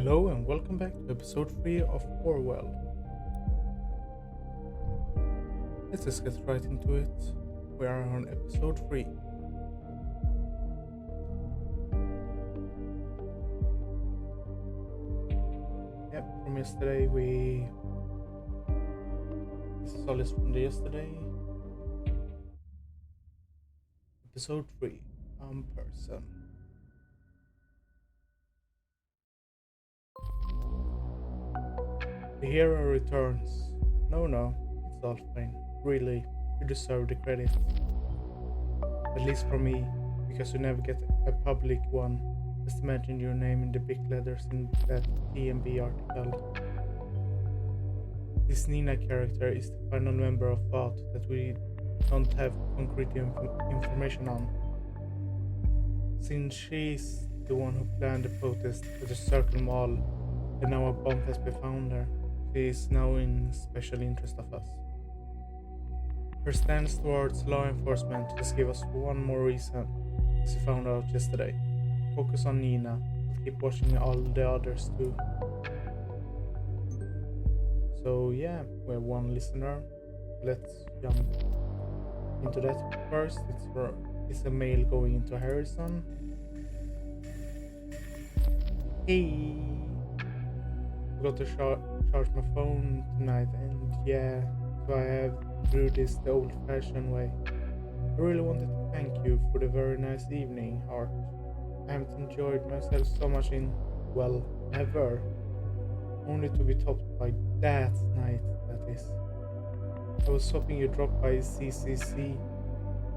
Hello and welcome back to episode 3 of Orwell. Let's just get right into it. We are on episode 3. Yep, from yesterday this is all from the yesterday. Episode 3, Unperson. The hero returns. No, it's all fine. Really, you deserve the credit. At least from me, because you never get a public one. Just imagine your name in the big letters in that TMB article. This Nina character is the final member of Thought that we don't have concrete information on. Since she's the one who planned the protest at the Circle Mall, and now a bomb has been found there, she is now in special interest of us. Her stance towards law enforcement just gave us one more reason, as we found out yesterday. Focus on Nina, but keep watching all the others too. So yeah, we have one listener. Let's jump into that first. It's a mail going into Harrison. Hey, forgot to charge my phone tonight, and yeah, so I have to do this the old-fashioned way. I really wanted to thank you for the very nice evening, Art. I haven't enjoyed myself so much in, well, ever. Only to be topped by that night, that is. I was hoping you'd drop by CCC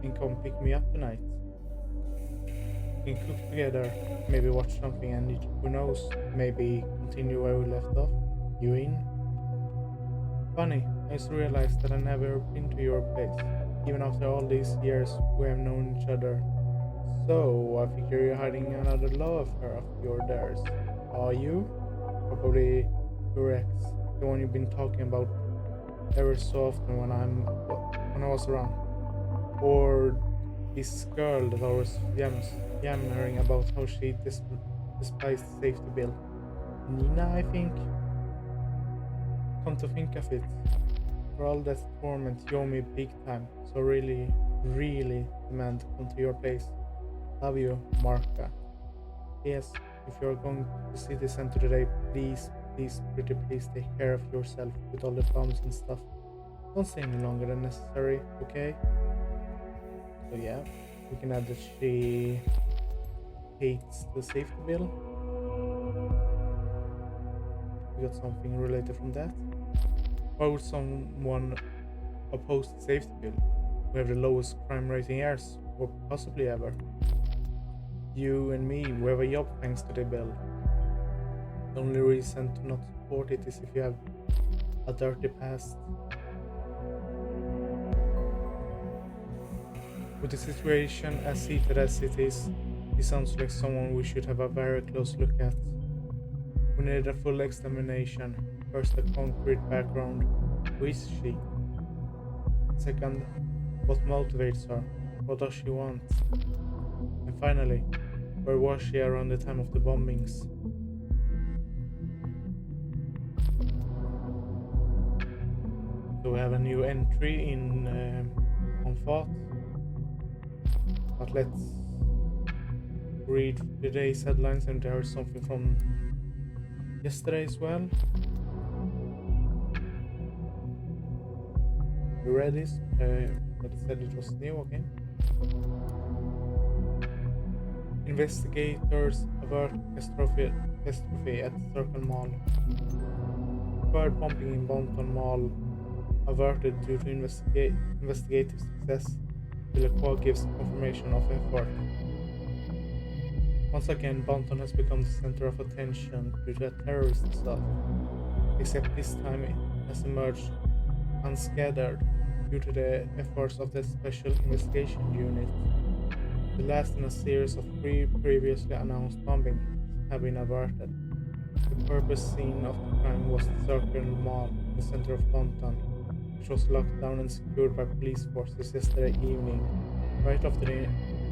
and come pick me up tonight. We can cook together, maybe watch something, and who knows, maybe continue where we left off. You in? Funny, I just realized that I never been to your place, even after all these years we have known each other. So, I figure you're hiding another love affair of yours. Are you? Probably your ex, the one you've been talking about ever so often when I was around. Or this girl that I was yammering about how she despised safety bill. Nina, I think. Come to think of it, for all that torment you owe me big time, so really demand to come to your place. Love you, Marka. Yes, if you're going to the city center today, please, pretty please take care of yourself with all the bombs and stuff. Don't stay any longer than necessary, okay? So yeah, we can add that she hates the safety bill. We got something related from that. Why would someone oppose the safety bill? We have the lowest crime rating years, or possibly ever. You and me, we have a job thanks to the bill. The only reason to not support it is if you have a dirty past. With the situation as heated as it is, he sounds like someone we should have a very close look at. We need a full examination. First, a concrete background. Who is she? Second, what motivates her? What does she want? And finally, where was she around the time of the bombings? So we have a new entry on Thought. But let's read today's headlines, and there is something from yesterday as well. You read this? But it said it was new, okay? Investigators avert catastrophe at Circle Mall. Third bombing in Bonton Mall averted due to investigative success. Villaqua gives confirmation of effort. Once again, Bonton has become the center of attention due to a terrorist assault, except this time it has emerged unscathed due to the efforts of the Special Investigation Unit. The last in a series of 3 previously announced bombings have been averted. The purpose scene of the crime was the Circle Mall in the center of Bonton, which was locked down and secured by police forces yesterday evening, right after the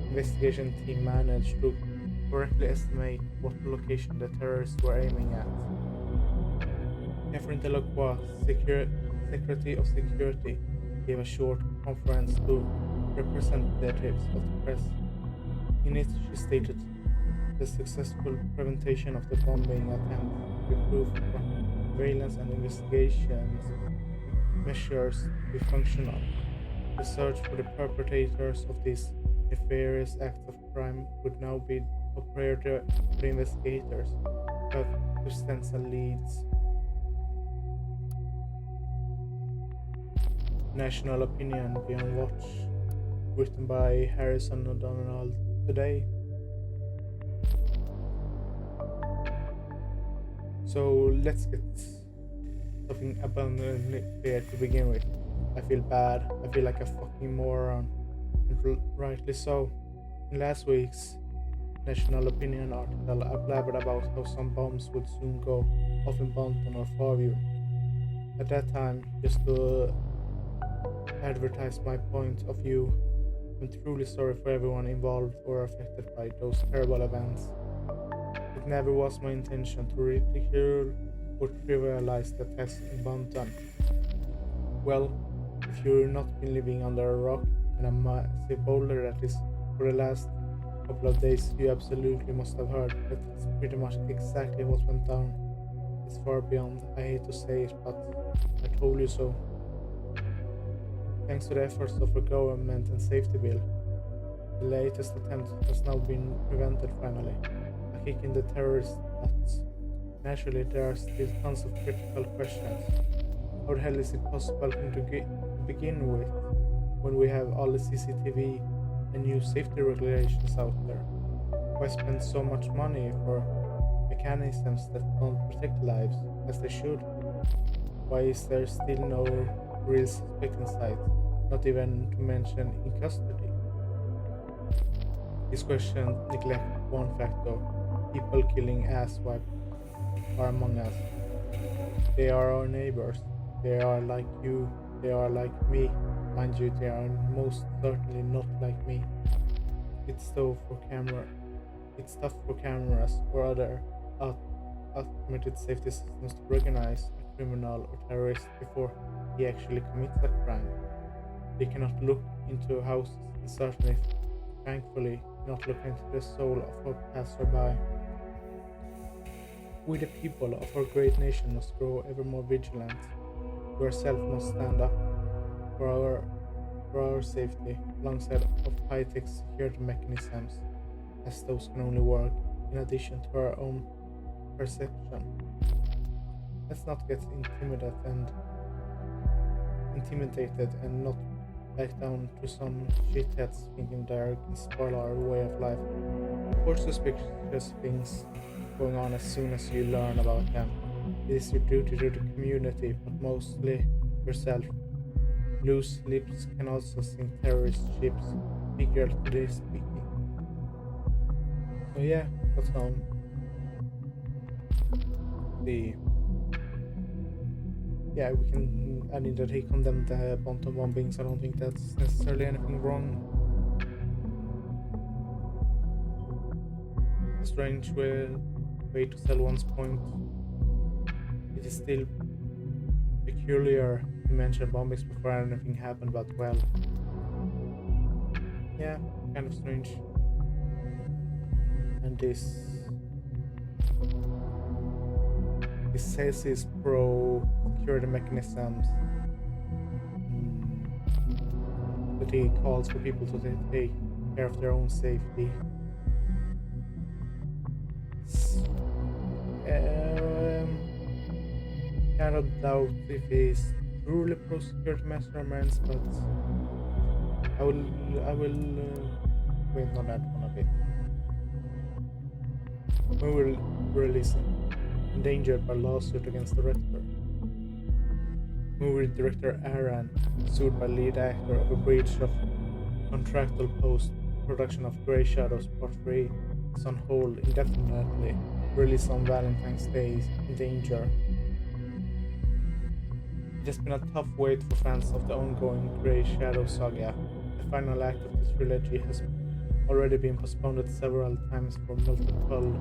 investigation team managed to correctly estimate what location the terrorists were aiming at. Catherine Delacroix, Secretary of Security, gave a short conference to representatives of the press. In it, she stated the successful prevention of the bombing attempt to be proof for surveillance and investigations measures to be functional. The search for the perpetrators of these nefarious acts of crime would now be top priority for the investigators who have substantial leads. National Opinion Beyond Watch, written by Harrison O'Donnell today. So let's get something abundantly clear to begin with. I feel bad. I feel like a fucking moron. And rightly so. In last week's National Opinion article, I blabbered about how some bombs would soon go off in Bonton or Fairview. At that time, just to advertise my point of view, I'm truly sorry for everyone involved or affected by those terrible events. It never was my intention to ridicule or trivialize the attacks in Bonton. Well, if you've not been living under a rock and a massive boulder that is for the last couple of days, you absolutely must have heard that it's pretty much exactly what went down. It's far beyond, I hate to say it, but I told you so. Thanks to the efforts of our government and safety bill, the latest attempt has now been prevented finally. A kick in the terrorist nuts. Naturally, there are still tons of critical questions. How the hell is it possible to begin with when we have all the CCTV and new safety regulations out there? Why spend so much money for mechanisms that don't protect lives as they should? Why is there still no real suspect in sight, not even to mention in custody? These questions neglect one factor: people killing asswipe are among us. They are our neighbors. They are like you. They are like me. Mind you, they are most certainly not like me. It's tough for cameras or other automated safety systems to recognize a criminal or terrorist before he actually commits a crime. They cannot look into houses and certainly, thankfully, cannot look into the soul of a passerby. We the people of our great nation must grow ever more vigilant. We ourselves must stand up for our safety alongside of high-tech security mechanisms, as those can only work in addition to our own perception. Let's not get intimidated and not back down to some shitheads thinking they can spoil our way of life. Report suspicious things going on as soon as you learn about them. It is your duty to the community, but mostly yourself. Loose lips can also sink terrorist ships, figuratively speaking. So yeah, that's the yeah, we can add in that he condemned the Bonton bombings. I don't think that's necessarily anything wrong. A strange way to sell one's point. It is still peculiar to mention bombings before anything happened, but well, yeah, kind of strange. And this says is pro security mechanisms, that he calls for people to take care of their own safety. Kind of doubt if he's truly pro security measurements, but I will wait on that one a bit. We will release him. Endangered by lawsuit against the director. Movie director Aaron, sued by lead actor over breach of contractual post-production of Grey Shadows Part 3, is on hold indefinitely. Release on Valentine's Day in danger. It has been a tough wait for fans of the ongoing Grey Shadow saga. The final act of this trilogy has already been postponed several times for multiple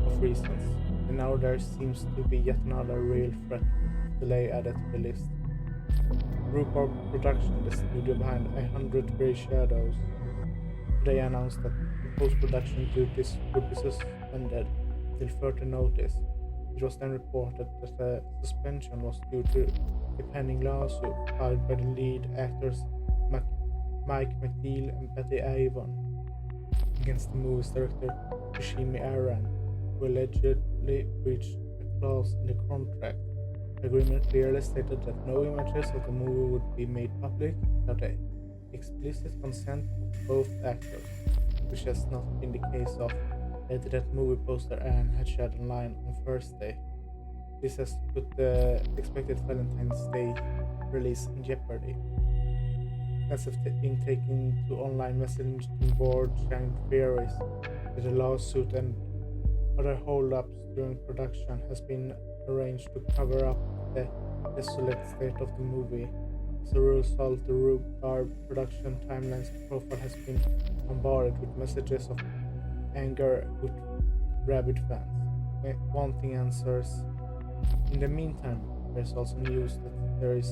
of reasons, and now there seems to be yet another real threat of delay added to the list. Rhubarb Production, the studio behind 100 Grey Shadows, today announced that the post-production duties would be suspended until further notice. It was then reported that the suspension was due to a pending lawsuit filed by the lead actors Mike McNeil and Betty Avon against the movie's director Yoshimi Aran, who allegedly breached a clause in the contract. The agreement clearly stated that no images of the movie would be made public without the explicit consent of both actors, which has not been the case of later that movie poster Anne had shared online on Thursday. This has put the expected Valentine's Day release in jeopardy. Fans have been taken to online messaging boards sharing theories that the lawsuit and other hold-ups during production has been arranged to cover up the desolate state of the movie. As a result, the Rhubarb production timeline's profile has been bombarded with messages of anger with rabid fans, wanting answers. In the meantime, there's also news that there is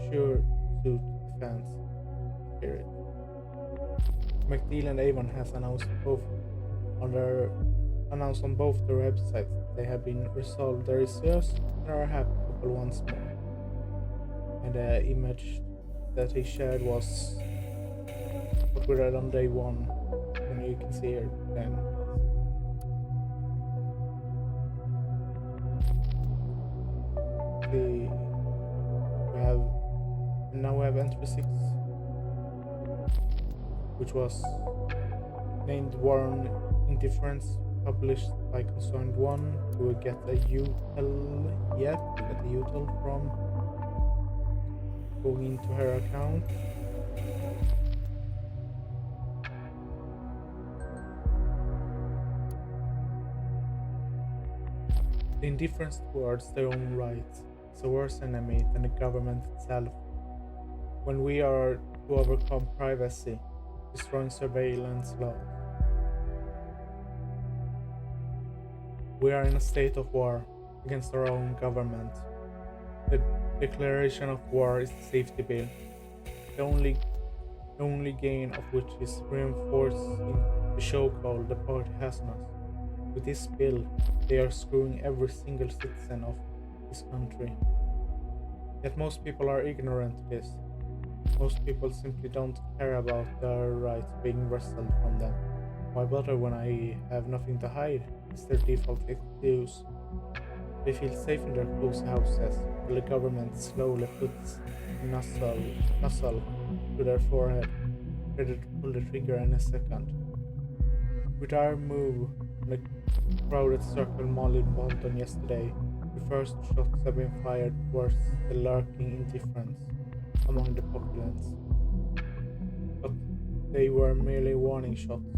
sure suit the fans' spirit. McNeil and Avon has announced on both their websites that they have been resolved their issues and are a happy couple once more. And the image that he shared was what we read on day one, and you can see here then. See, we have entry 6, which was named War on Indifference, published by Concerned One. We will get a UTEL yet. We get a UTEL from going into her account. The indifference towards their own rights is a worse enemy than the government itself. When we are to overcome privacy, destroying surveillance laws, we are in a state of war against our own government. The declaration of war is the safety bill, the only gain of which is reinforcing the chokehold the party has on us. With this bill, they are screwing every single citizen of this country. Yet most people are ignorant to this. Most people simply don't care about their rights being wrestled from them. Why bother when I have nothing to hide? Is their default excuse. They feel safe in their cozy houses, while the government slowly puts a nozzle to their forehead, ready to pull the trigger in a second. With our move on the crowded circle mall in Boston yesterday, the first shots have been fired towards the lurking indifference among the populace. But they were merely warning shots,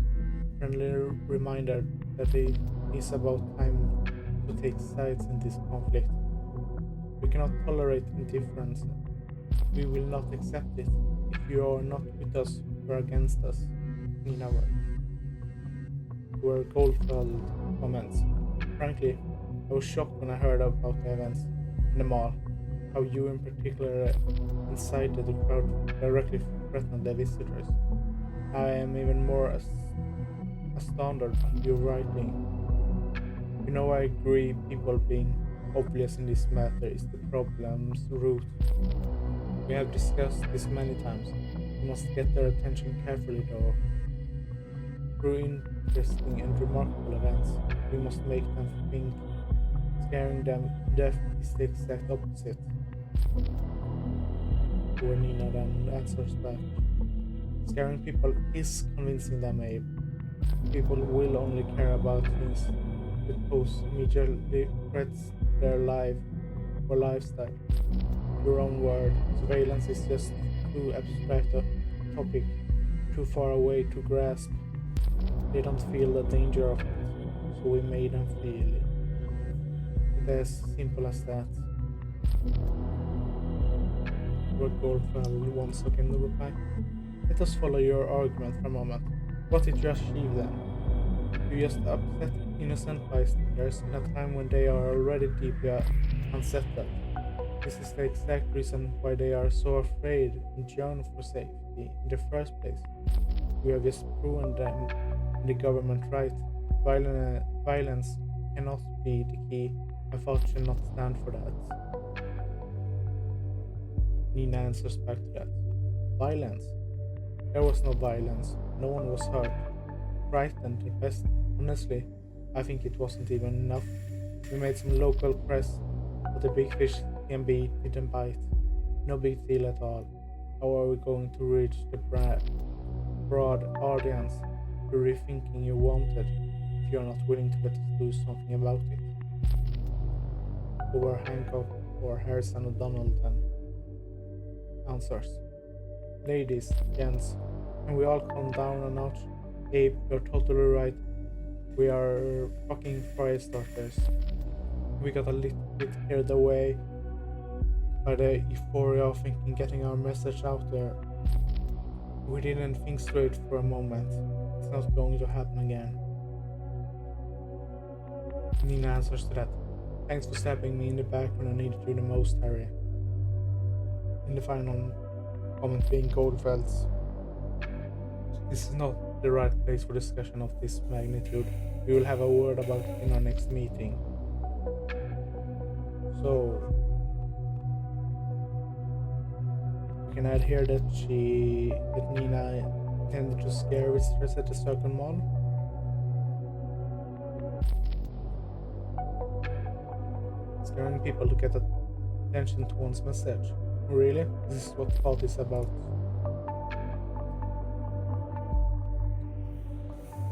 friendly reminder that it is about time to take sides in this conflict. We cannot tolerate indifference. We will not accept it. If you are not with us, you are against us. In our were Goldfeld comments. Frankly, I was shocked when I heard about the events in the mall. How you in particular incited the crowd directly threatened the visitors. I am even more astounded by your writing. You know, I agree people being obvious in this matter is the problem's root. We have discussed this many times. We must get their attention carefully though. Through interesting and remarkable events, we must make them think. Scaring them to death is the exact opposite. Where Nina then answers back. Scaring people is convincing them, Abe. People will only care about things that pose immediate threats to their life or lifestyle. Your own word, surveillance is just too abstract a topic, too far away to grasp. They don't feel the danger of it, so we made them feel it. It's as simple as that. Robert Goldfeld once again replied. Let us follow your argument for a moment. What did you achieve then? You just upset innocent bystanders in a time when they are already deeply unsettled. This is the exact reason why they are so afraid and yearn for safety in the first place. We have just proven them and the government right. Violence cannot be the key, and thought should not stand for that. Nina answers back to that. Violence? There was no violence. No one was hurt. Frightened at best. Honestly, I think it wasn't even enough. We made some local press, but the big fish can be didn't bite. No big deal at all. How are we going to reach the broad audience to rethinking you wanted if you're not willing to let us do something about it? Over Hancock or Harrison O'Donnell then answers. Ladies, gents, can we all calm down a notch? Abe, you're totally right. We are fucking fire starters. We got a little bit carried away by the euphoria of thinking getting our message out there. We didn't think straight for a moment. It's not going to happen again. Nina answers to that. Thanks for stabbing me in the back when I needed you the most, Harry. In the final comment being Goldfeld's. This is not the right place for discussion of this magnitude. We will have a word about it in our next meeting. So we can add here that Nina intended to scare visitors at the Circle Mall. Scaring people to get attention to one's message. Really? This is what thought is about.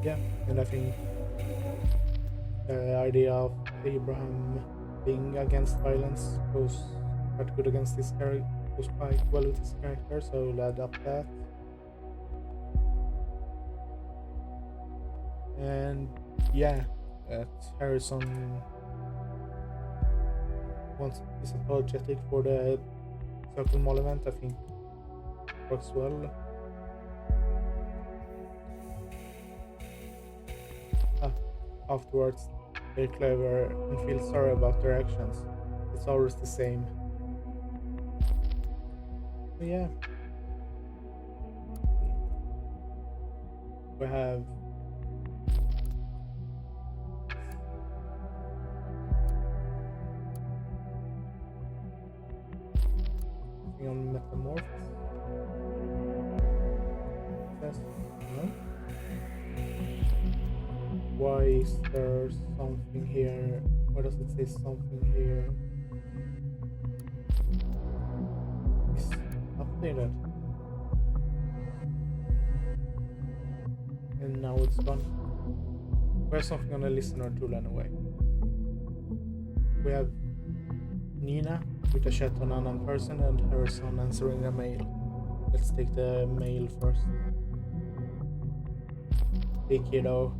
Yeah, and I think the idea of Abraham being against violence goes quite good against this character, goes quite well with his character, so we'll add up that. And yeah, that Harrison is apologetic for the Circle Mall event, I think works well. Afterwards, they're clever and feel sorry about their actions. It's always the same. So yeah. We have something on Metamorph. Yes. No? Why is there something here? Why does it say something here? It's updated. And now it's gone. We have something on the listener tool anyway. We have Nina with a chat on Unperson and Harrison answering a mail. Let's take the mail first. Hey kiddo.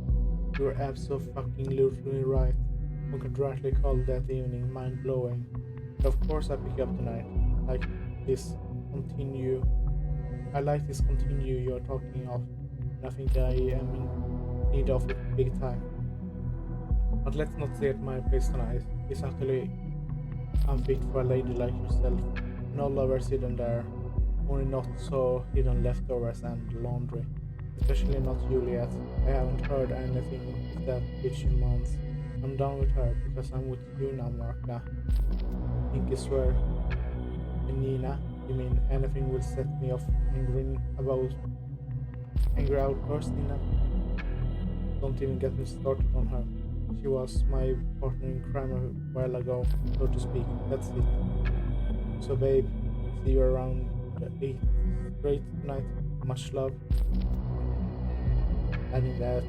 You're absolutely right. One could rightly call that evening mind-blowing. And of course I pick you up tonight. I like this continue you're talking of. And I think I am in need of it big time. But let's not stay at my place tonight. It's utterly unfit for a lady like yourself. No lovers hidden there. Only not so hidden leftovers and laundry. Especially not Juliet. I haven't heard anything of that bitch in months. I'm done with her because I'm with you now, Marka. Pinky swear. And Nina, you mean anything will set me off angry outburst, Nina? Don't even get me started on her. She was my partner in crime a while ago, so to speak. That's it. So babe, see you around 8 straight tonight. Much love. Adding that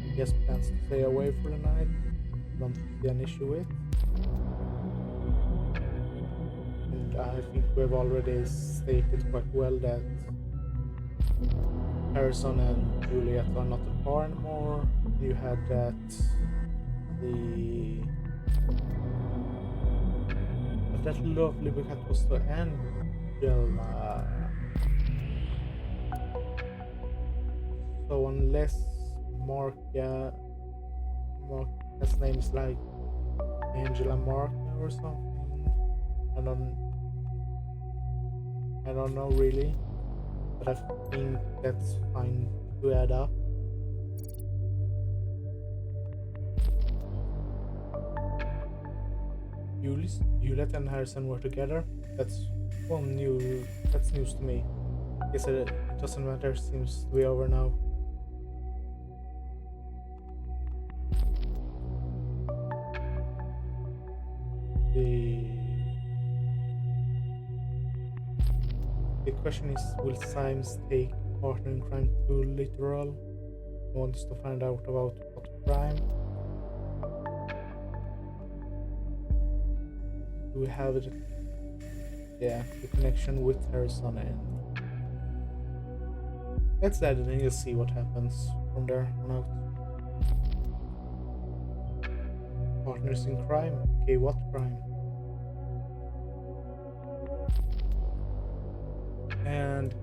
he has plans to stay away for the night. Don't see an issue with. And I think we've already stated quite well that Harrison and Juliet are not a par anymore. You had that that lovely cat was the Angela. So unless Mark, Mark, his name is like Angela Mark or something. I don't, I don't know really, but I think that's fine to add up. Hewlett and Harrison were together. That's one new. That's news to me. Guess it doesn't matter. Seems to be over now. The question is, will Symes take partner in crime too literal? He wants to find out about what crime. Do we have it? Yeah, the connection with Harrison, and let's add it and you'll see what happens from there on out. Partners in crime? Okay, what crime? And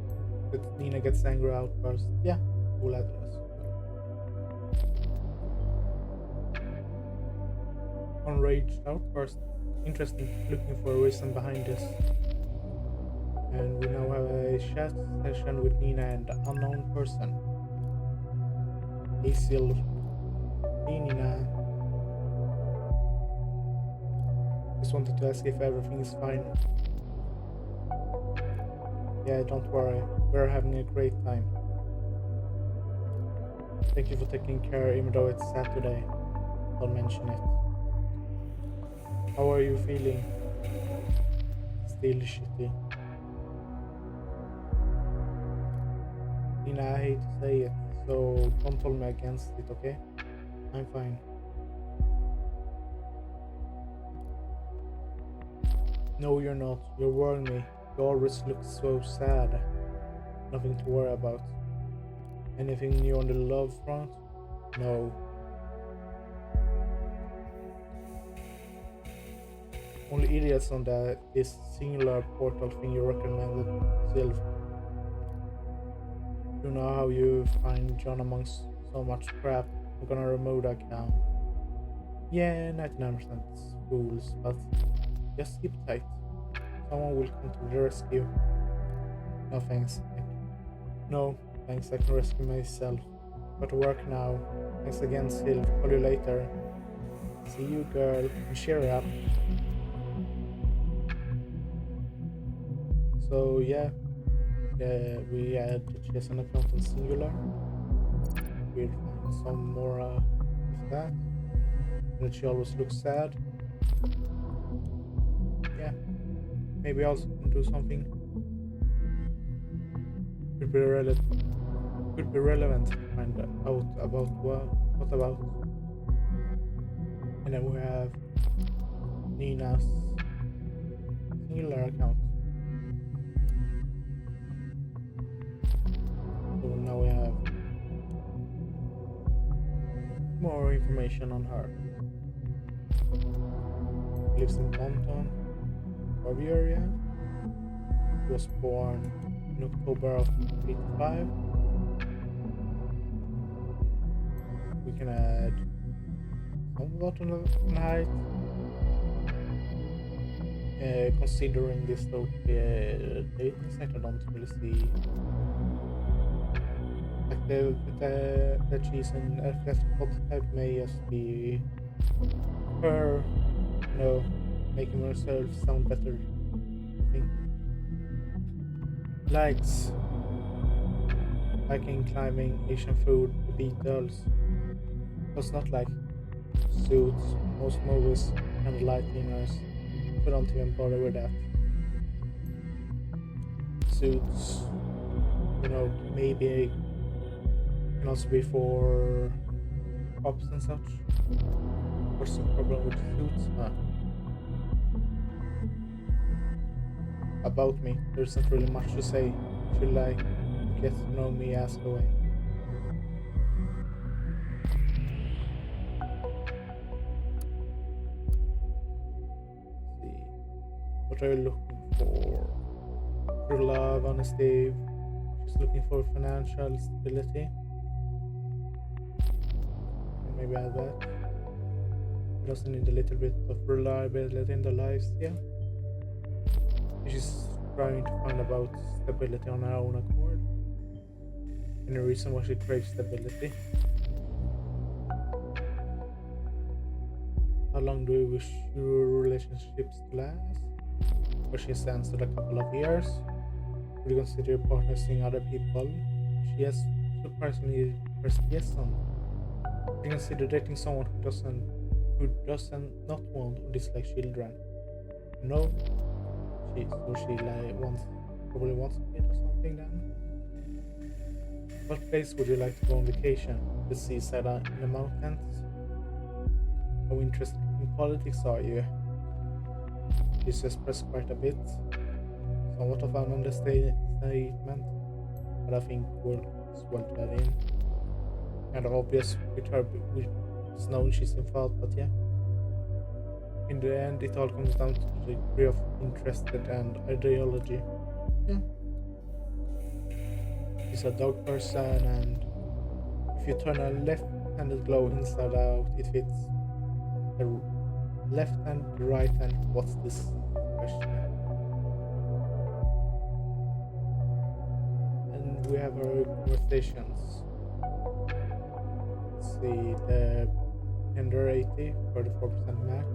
Nina gets angry outburst. Yeah, we'll add it as well. Enraged outburst. Interesting, looking for a reason behind this. And we now have a chat session with Nina and the unknown person. Hey Sylv. Hey Nina. Just wanted to ask if everything is fine. Yeah, don't worry. We're having a great time. Thank you for taking care even though it's Saturday. Don't mention it. How are you feeling? Still shitty. Nina, I hate to say it, so don't hold me against it, okay? I'm fine. No, you're not. You're worrying me. You always look so sad. Nothing to worry about. Anything new on the love front? No. Only idiots on this singular portal thing you recommended, Sylv. You know how you find John amongst so much crap. I'm gonna remove the account. Yeah, 99% fools, but just keep tight. Someone will come to the rescue. No thanks. No, thanks, I can rescue myself. Got to work now. Thanks again, Sylv. Call you later. See you, girl. And cheer up. So yeah, we had to chase an account in singular. We'll find some more of that. That she always looks sad. Yeah, maybe I also can do something. Could be relevant to find out about what about. And then we have Nina's singular account. So now we have more information on her. Lives in Taunton, Harvey area. She was born in October of 85. We can add somewhat on height. Considering this dating site, I don't really see like that she's an athletic prototype may just be her, making herself sound better. I think. Likes hiking, climbing, Asian food, the Beatles. Does not like suits, most movies, and light dinners. So don't even bother with that. Suits, maybe can also be for cops and such. What's the problem with suits? About me, there isn't really much to say. If you like, get to know me, ask away. See, what are you looking for? True love, honesty. She's looking for financial stability. maybe add that. She doesn't need a little bit of reliability in their lives, yeah. She's trying to find about stability on her own accord. Any reason why she craves stability? How long do you wish your relationships to last? But she stands at a couple of years. Would you consider your partner seeing other people? She has surprisingly pressed yes on. Would you consider dating someone who doesn't not want or dislike children? No. Probably wants a kid or something then. What place would you like to go on vacation? The seaside in the mountains? How interested in politics are you? This expressed quite a bit. Somewhat of an understatement, but I think works well to add in. Kind of obvious with her, it's known she's in fault, but yeah. In the end, it all comes down to the degree of interest and ideology. Yeah. She's a dog person, and if you turn a left-handed glove inside out, it fits the left hand, the right hand. What's this question? And we have our conversations. Let's see, the gender 80, 44% match.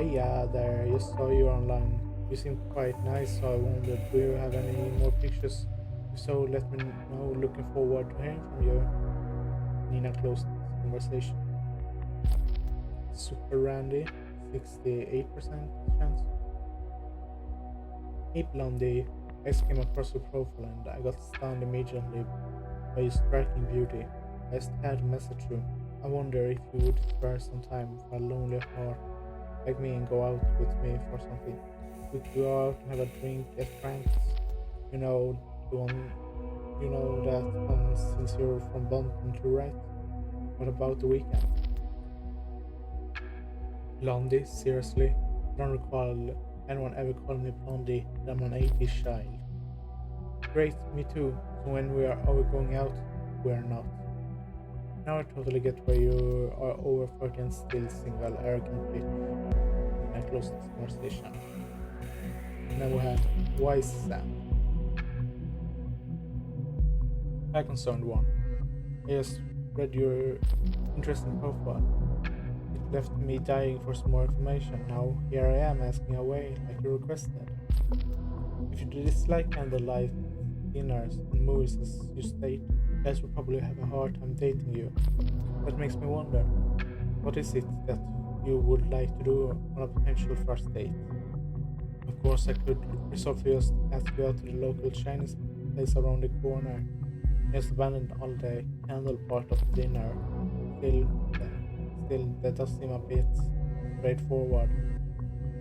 Yeah, there, just saw you online. You seem quite nice, so I wondered, do you have any more pictures? If so, let me know. Looking forward to hearing from you. Nina closed this conversation. Super Randy, 68% chance. Hey Blondie, I just came across your profile and I got stunned immediately by your striking beauty. I just had to message you. I wonder if you would spare some time for a lonely heart like me and go out with me for something. We could go out and have a drink at Frank's. You know, that one since you're from Bonton too, right? What about the weekend? Blondie, seriously? I don't recall anyone ever calling me Blondie. I'm an 80s child. Great, me too. So when we are going out, we are not. Now I totally get why you are over 30 and still single, arrogant bitch. I close this conversation. And then we have Wise Sam. Hi concerned one. I just read your interesting profile. It left me dying for some more information. Now here I am asking away like you requested. If you dislike candlelight dinners and movies as you state, guys will probably have a hard time dating you. That makes me wonder, what is it that you would like to do on a potential first date? Of course I could resort to just ask you out to the local Chinese place around the corner. Just abandon all the candle part of the dinner. Still, that does seem a bit straightforward.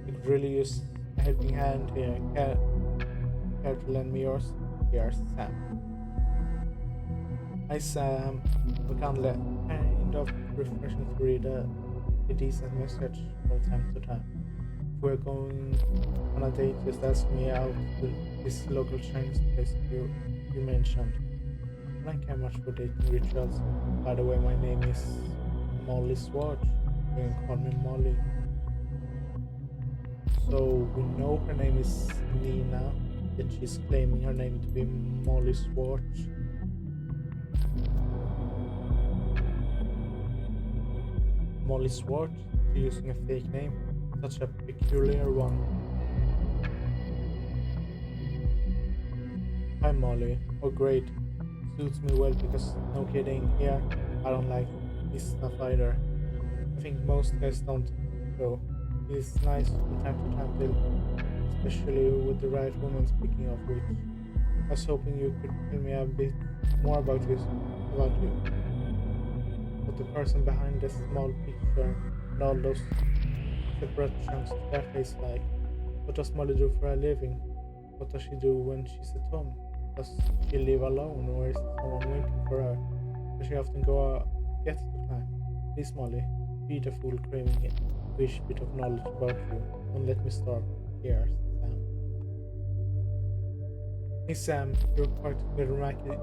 I could really use a helping hand here. Care to lend me yours? Here's Sam. Hi Sam. Kind of refreshing to read a decent message from time to time. If we're going on a date, just ask me out to this local Chinese place you mentioned. I don't care much for dating rituals. By the way, my name is Molly Swart. You can call me Molly. So we know her name is Nina, yet she's claiming her name to be Molly Swart. Molly Swart? She's using a fake name. Such a peculiar one. Hi Molly. Oh great. Suits me well because no kidding here, I don't like this stuff either. I think most guys don't though. It's nice from time to time too, especially with the right woman, speaking of which. I was hoping you could tell me a bit more about you. What the person behind the small picture and all those separate chunks of their face like. What does Molly do for a living? What does she do when she's at home? Does she live alone or is someone waiting for her? Does she often go get to climb? Please Molly, be the fool craving it. Wish bit of knowledge about you. Don't let me starve. Here, Sam. Hey Sam, you're quite a dramatic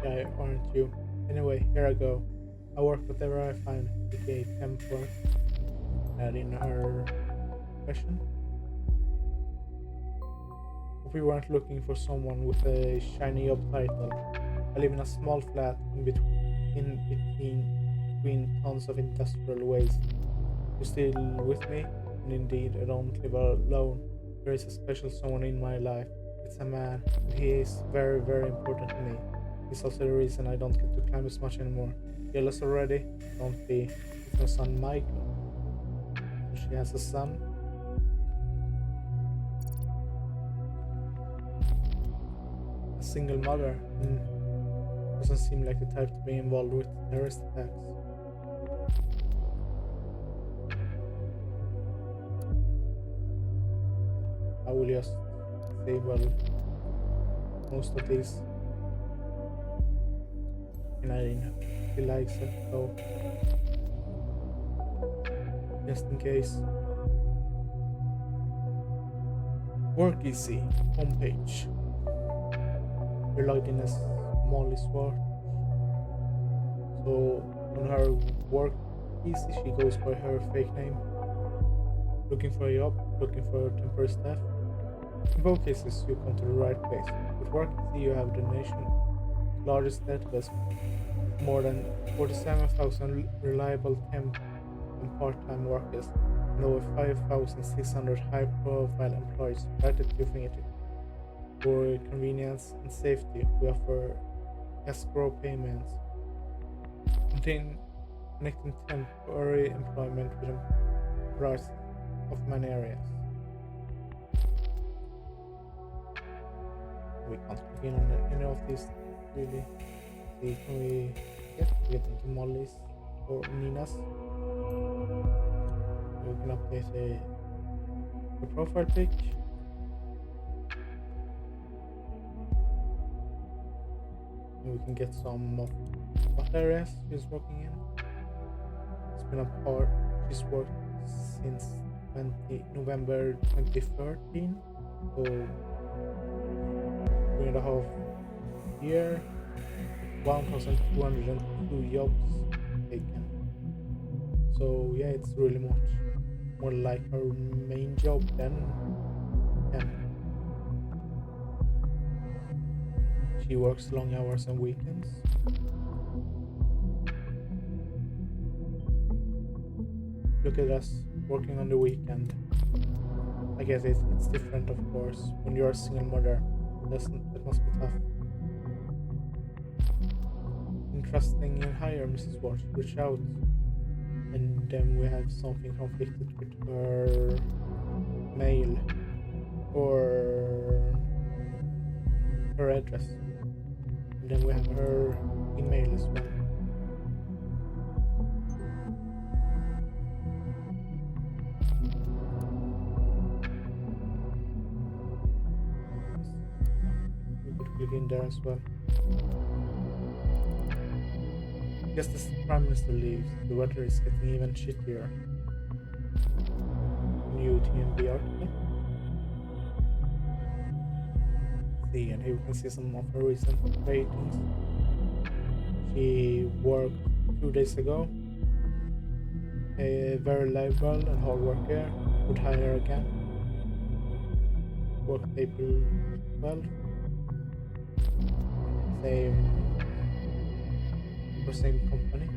guy, aren't you? Anyway, here I go. I work whatever I find, aka temp work. Add in her question. If we weren't looking for someone with a shiny job title, I live in a small flat between tons of industrial waste. You still with me? And indeed, I don't live alone. There is a special someone in my life. It's a man, and he is very, very important to me. He's also the reason I don't get to climb as much anymore. Jealous already? Don't be. It's her son Michael. So she has a son. A single mother. Doesn't seem like the type to be involved with terrorist attacks. I will just disable most of these. And I didn't feel like it, so just in case. Work easy, homepage. You're logged in as Molly Swart. So on her work easy, she goes by her fake name. Looking for a job, looking for temporary staff. In both cases, you come to the right place. With work easy, you have the nation's largest database, more than 47,000 reliable temp and part-time workers, and over 5,600 high-profile employees right at your fingertips. For convenience and safety, we offer escrow payments, connecting temporary employment with employers of many areas. We can't click in on any of these really. See, can we get into Molly's or Nina's? We can update a profile pic. And we can get some of what areas she's working in. It's been a part she's worked since November 2013, so 3.5 years, 1,202 jobs taken. So yeah, it's really much more like her main job than temp. She works long hours and weekends. Look at us working on the weekend. I guess it's different, of course. When you're a single mother, that must be tough. Interesting and hire Mrs. Watch. Reach out. And then we have something conflicted with her mail or her address. And then we have her email as well. We could click in there as well. Just as the Prime Minister leaves, the weather is getting even shittier. New TMB article. See, and here we can see some of her recent ratings. She worked 2 days ago. A very reliable and hard worker. Would hire her again. Worked April 12th. Same company.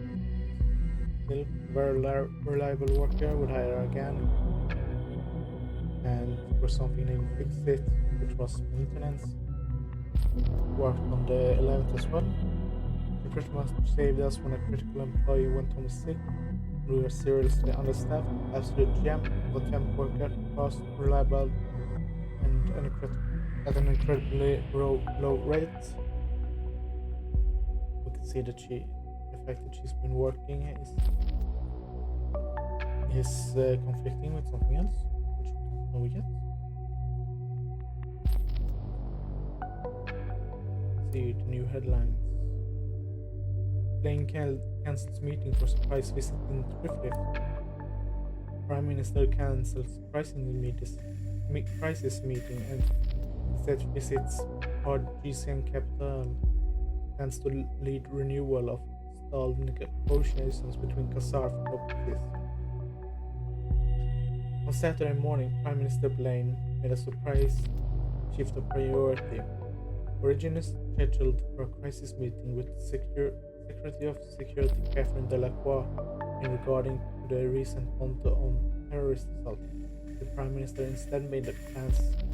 Still very reliable worker, would hire her again. And for something named Fix It, which was maintenance. Worked on the 11th as well. She pretty much saved us when a critical employee went home sick. We were seriously understaffed. Absolute gem of a temp worker, fast, reliable, and at an incredibly low rate. We can see that the fact that she's been working is conflicting with something else, which we don't know yet. See the new headlines. Plane cancels meeting for surprise visit in Thrift. Prime Minister cancels crisis meeting and instead visits hard GCN capital. plans to lead renewal of stalled negotiations between Qatar and opposition. On Saturday morning, Prime Minister Blaine made a surprise shift of priority. Originally scheduled for a crisis meeting with Secretary of Security Catherine Delacroix in regarding to the recent Ponto on terrorist assault, the Prime Minister instead made the plans to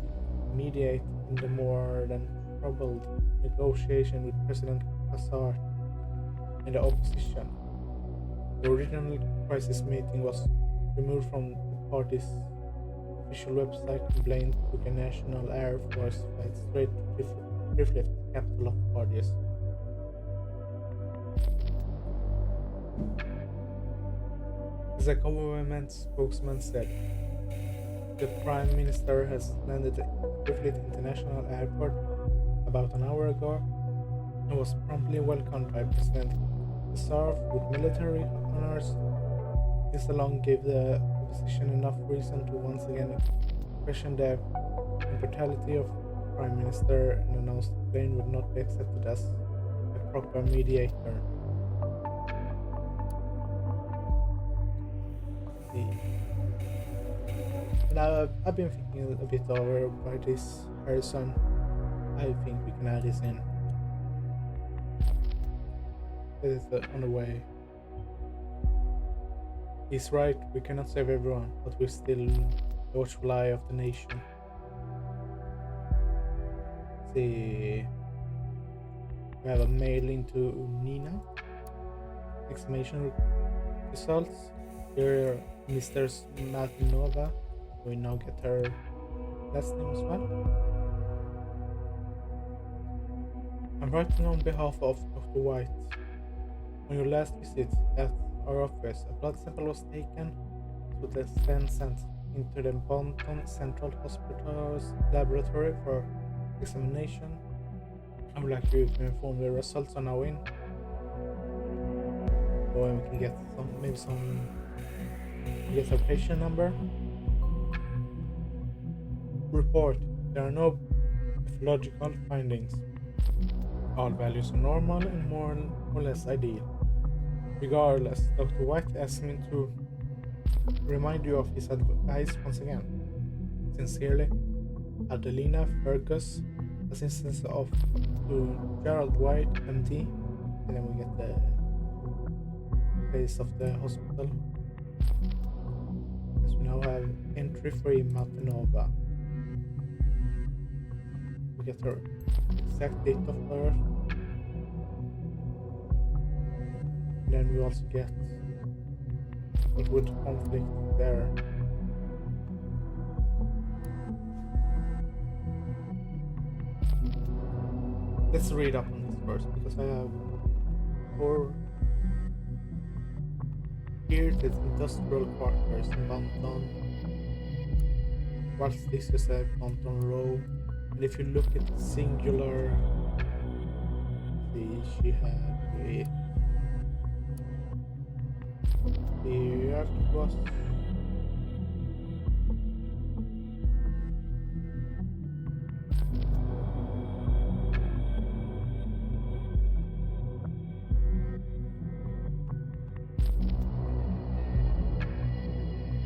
mediate in the more than troubled negotiation with President Assad and the opposition. The original crisis meeting was removed from the party's official website and Blaine took a National Air Force flight straight to Triflet, the capital of Bardias. As a government spokesman said, the Prime Minister has landed at Triflet International Airport about an hour ago and was promptly welcomed by President Assad with military honors. This alone gave the opposition enough reason to once again question the impartiality of the Prime Minister and announced that Blaine would not be accepted as a proper mediator. And I've been thinking a bit over by this Harrison. I think we can add this in. It is on the way. He's right, we cannot save everyone, but we're still the watchful eye of the nation. Let's see. We have a mailing to Nina. Exclamation results. Here, Mr. Martinova. We now get her last name as well. I'm writing on behalf of Dr. White. On your last visit at our office, a blood sample was taken to the then sent into the Bonton Central Hospital's laboratory for examination. I would like you to inform the results are now in. So we can get get a patient number. Report. There are no pathological findings. All values are normal and more or less ideal. Regardless, Dr. White asked me to remind you of his advice once again. Sincerely, Adelina Fergus, assistant to Gerald White, MD. And then we get the place of the hospital. As we now have entry free Martinova. We get her exact date of birth. And then we also get what would conflict there. Let's read up on this first because I have four here the industrial quarters in Banton. Whilst this is a Banton row, and if you look at the singular, see she had it. Here it was.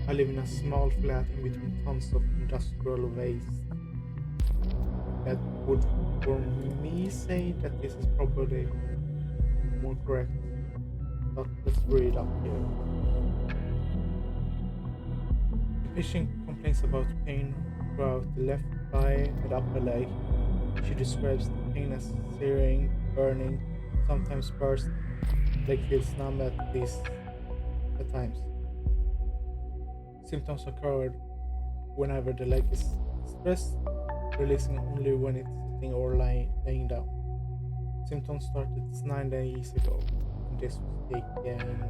I live in a small flat in between tons of industrial waste. That would, for me, say that this is probably more correct. But let's read up here. The patient complains about pain throughout the left thigh and upper leg. She describes the pain as searing, burning, sometimes burst. Leg feels numb at times. Symptoms occurred whenever the leg is stressed, releasing only when it's sitting or laying down. Symptoms started 9 days ago, and this was taken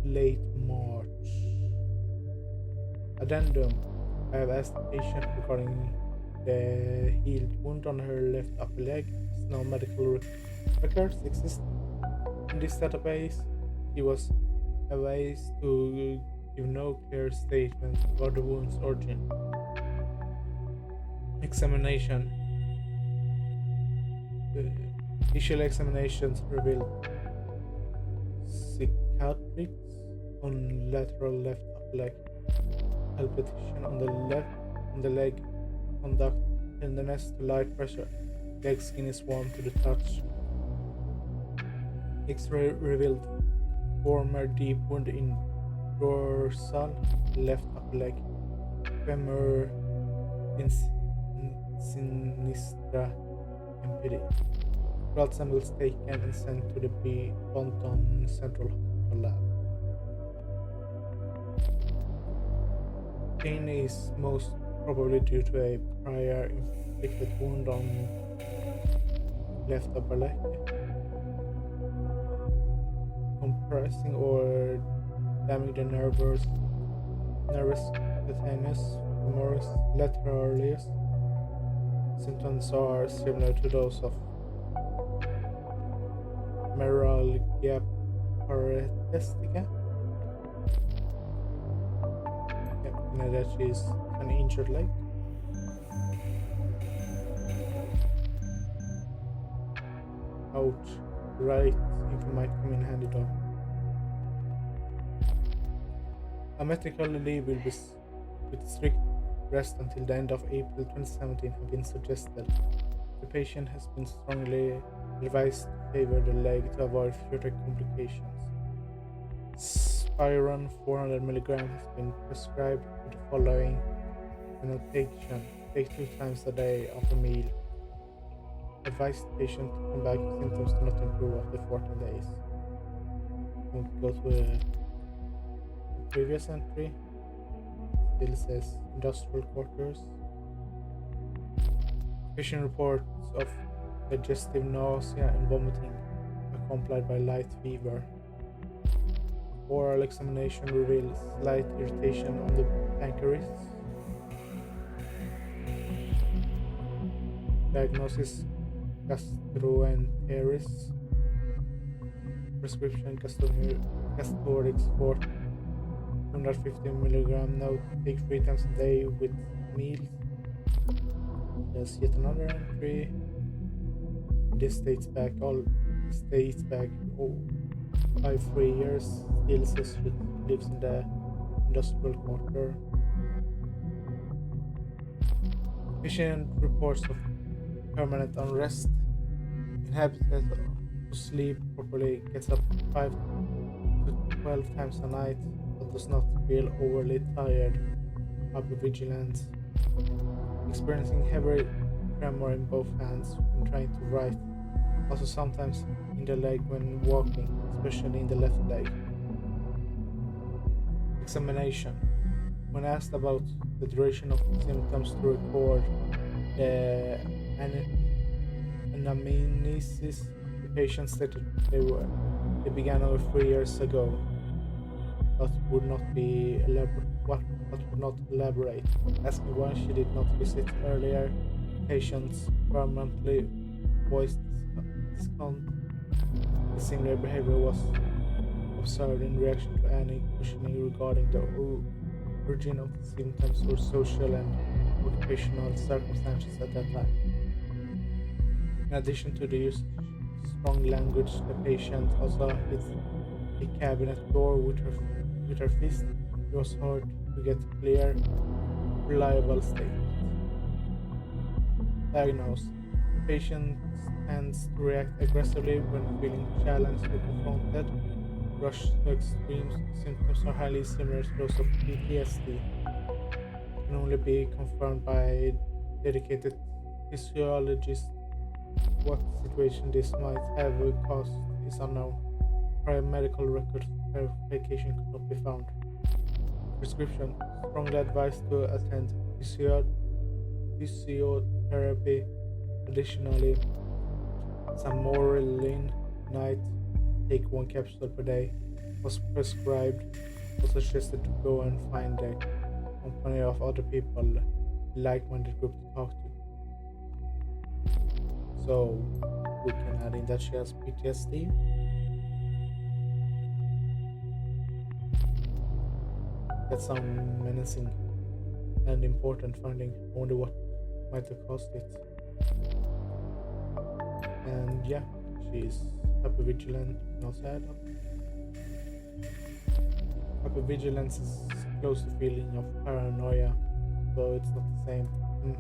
late March. Addendum. I have asked the patient regarding the healed wound on her left upper leg. No medical records exist in this database. He was advised to give no clear statement about the wound's origin. Initial examinations revealed cicatrix on lateral left upper leg, palpitation on the leg, conduct tenderness to light pressure. Leg skin is warm to the touch. X-ray revealed former deep wound in dorsal left upper leg, femur sinistra MPD. Blood samples taken and sent to the Bonton Central Hospital lab. Pain is most probably due to a prior inflicted wound on left upper leg. Compressing or damaging the nervus cutaneous femoris lateralis. Symptoms are similar to those of meralgia paresthetica. That is an injured leg. Ouch. Right info might come in handy though. A medical leave will be with strict rest until the end of April 2017 have been suggested. The patient has been strongly advised to favor the leg to avoid future complications. Spiron 400 mg has been prescribed with the following annotation: take 2 times a day after meal. Advise the patient to come back if symptoms do not improve after 14 days. We'll go to the previous entry. Still says industrial quarters. Patient reports of digestive nausea and vomiting, accompanied by light fever. Oral examination reveals slight irritation on the pancreas. Diagnosis: gastroenteritis. Prescription: Gastorix for 250 mg. Note: take 3 times a day with meals. There's yet another entry. This dates back 3 years. Still says she lives in the industrial quarter. Patient reports of permanent unrest. Inhabitant who sleep properly gets up 5 to 12 times a night, but does not feel overly tired. Hypervigilance. Experiencing heavy tremor in both hands when trying to write. Also sometimes in the leg when walking, especially in the left leg. Examination. When asked about the duration of symptoms to record the anamnesis, the patient stated they began over 3 years ago, but would not elaborate. Asking why she did not visit earlier, patients permanently voiced discount. The similar behavior was observed in reaction to any questioning regarding the origin of the symptoms or social and occupational circumstances at that time. In addition to the use of strong language, the patient also hit the cabinet door with her fist. It was hard to get clear, reliable statements. Diagnosed. The patient tends to react aggressively when feeling challenged or confronted. Rush to extremes. Symptoms are highly similar to those of PTSD. It can only be confirmed by dedicated physiologists. What situation this might have caused is unknown. Prior medical record verification could not be found. Prescription: strongly advised to attend physiotherapy. Additionally, Samorelin night, take 1 capsule per day, was prescribed. Was suggested to go and find a company of other people, like-minded group to talk to. So we can add in that she has PTSD. That's some menacing and important finding. I wonder what might have caused it. And yeah, she's hypervigilant and also adult. Hypervigilance is close to feeling of paranoia, though it's not the same. Mm.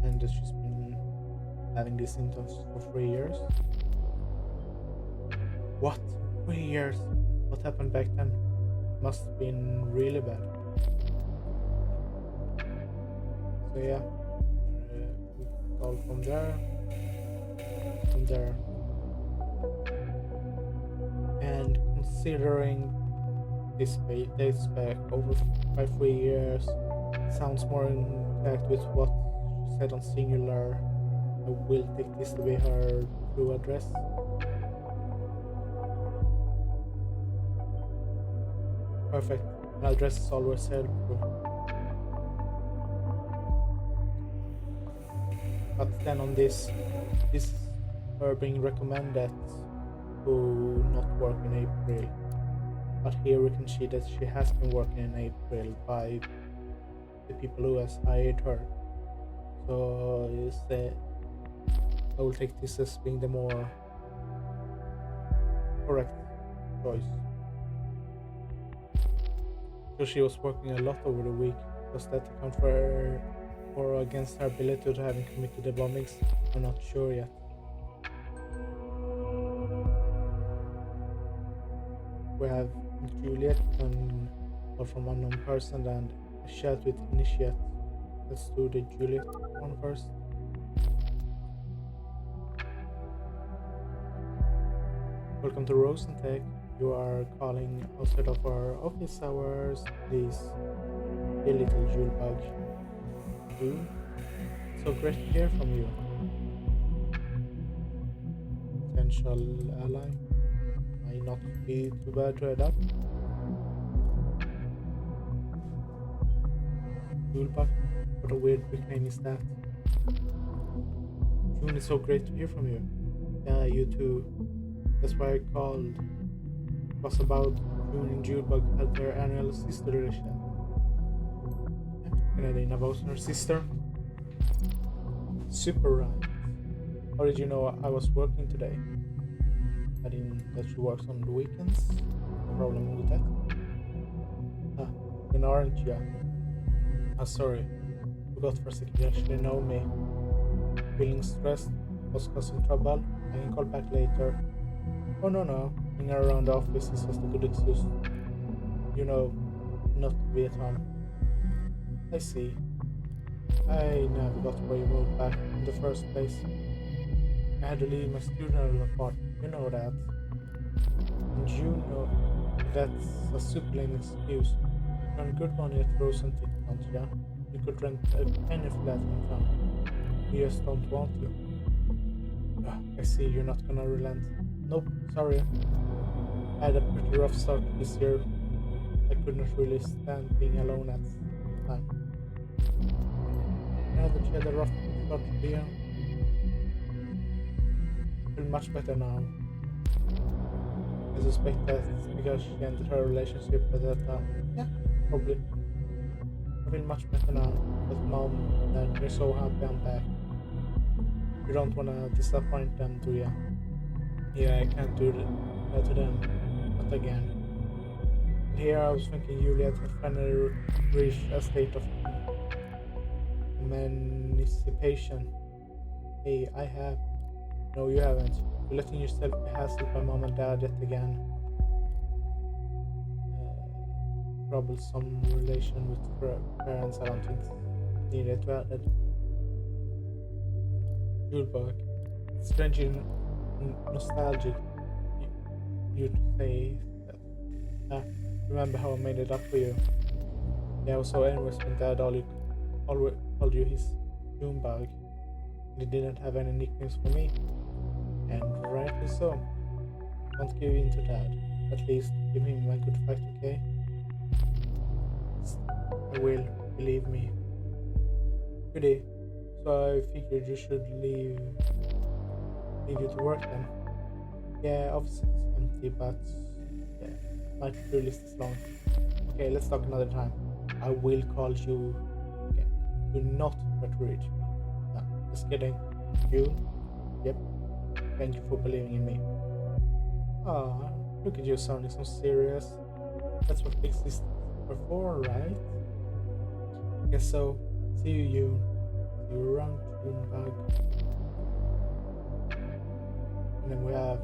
And she's been having these symptoms for 3 years. What? 3 years? What happened back then? Must have been really bad. So yeah, we call from there, and considering this dates back over by 3 years, sounds more intact with what she said on Singular. I will take this to be her true address. Perfect. An address is always helpful. But then on this her being recommended to not work in April. But here we can see that she has been working in April by the people who has hired her. So I will take this as being the more correct choice. So she was working a lot over the week. Does that account for or against her ability to having committed the bombings? I'm not sure yet. We have Juliet and from unknown person and a chat with Initiate. Let's do the Juliet one first. Welcome to Rosentech. You are calling outside of our office hours. Please, a little Jule bug. Jule? So great to hear from you. Potential ally. Might not be too bad to adapt. Jule bug? What a weird nickname is that? June, it's so great to hear from you. Yeah, you too. That's why I called. It was about June and Julebug had their annual sister edition. Anything about her sister? Super right. How did you know I was working today? I didn't that she works on the weekends. No problem with that. Ah, when aren't you? Ah, sorry. Forgot for a second you actually know me. Feeling stressed? Was causing trouble? I can call back later. Oh no. Hanging around the office is just a good excuse. You know, not to be at home. I see. I never got why you moved back in the first place. I had to leave my student apartment, you know that. And you know that's a super lame excuse. You earn good money at Rosentech, don't ya? You could rent a penny flat in town. We just don't want to. I see you're not gonna relent. Nope, sorry. I had a pretty rough start this year. I could not really stand being alone at the time. Now that you had a rough start to the year, I feel much better now. I suspect that's because she ended her relationship at that time. Yeah, probably. I feel much better now. But mom, dad, you're so happy I'm back. You don't wanna disappoint them, do ya? Yeah, I can't do that to them. Not again. And here I was thinking Juliet had finally reached a state of emancipation. Hey, I have. No, you haven't. You're letting yourself be hassled by mom and dad yet again. Troublesome relation with parents, I don't think needed to add. Julebug. Strangely nostalgic. You to say that. Remember how I made it up for you? Yeah, so anyways, when dad always called you his Junebug. He didn't have any nicknames for me. And rightly so. Don't give in to dad. At least give him a good fight, okay? I will, believe me. Goodie. So I figured you should leave you to work then. Yeah, office is empty, but yeah, my to-do list is long. Okay, let's talk another time. I will call you again. Do not try to reach me. No, just kidding. You? Yep. Thank you for believing in me. Ah, look at you sounding so serious. That's what exists before, right? Guess so. See you, See you around, Junebug. And then we have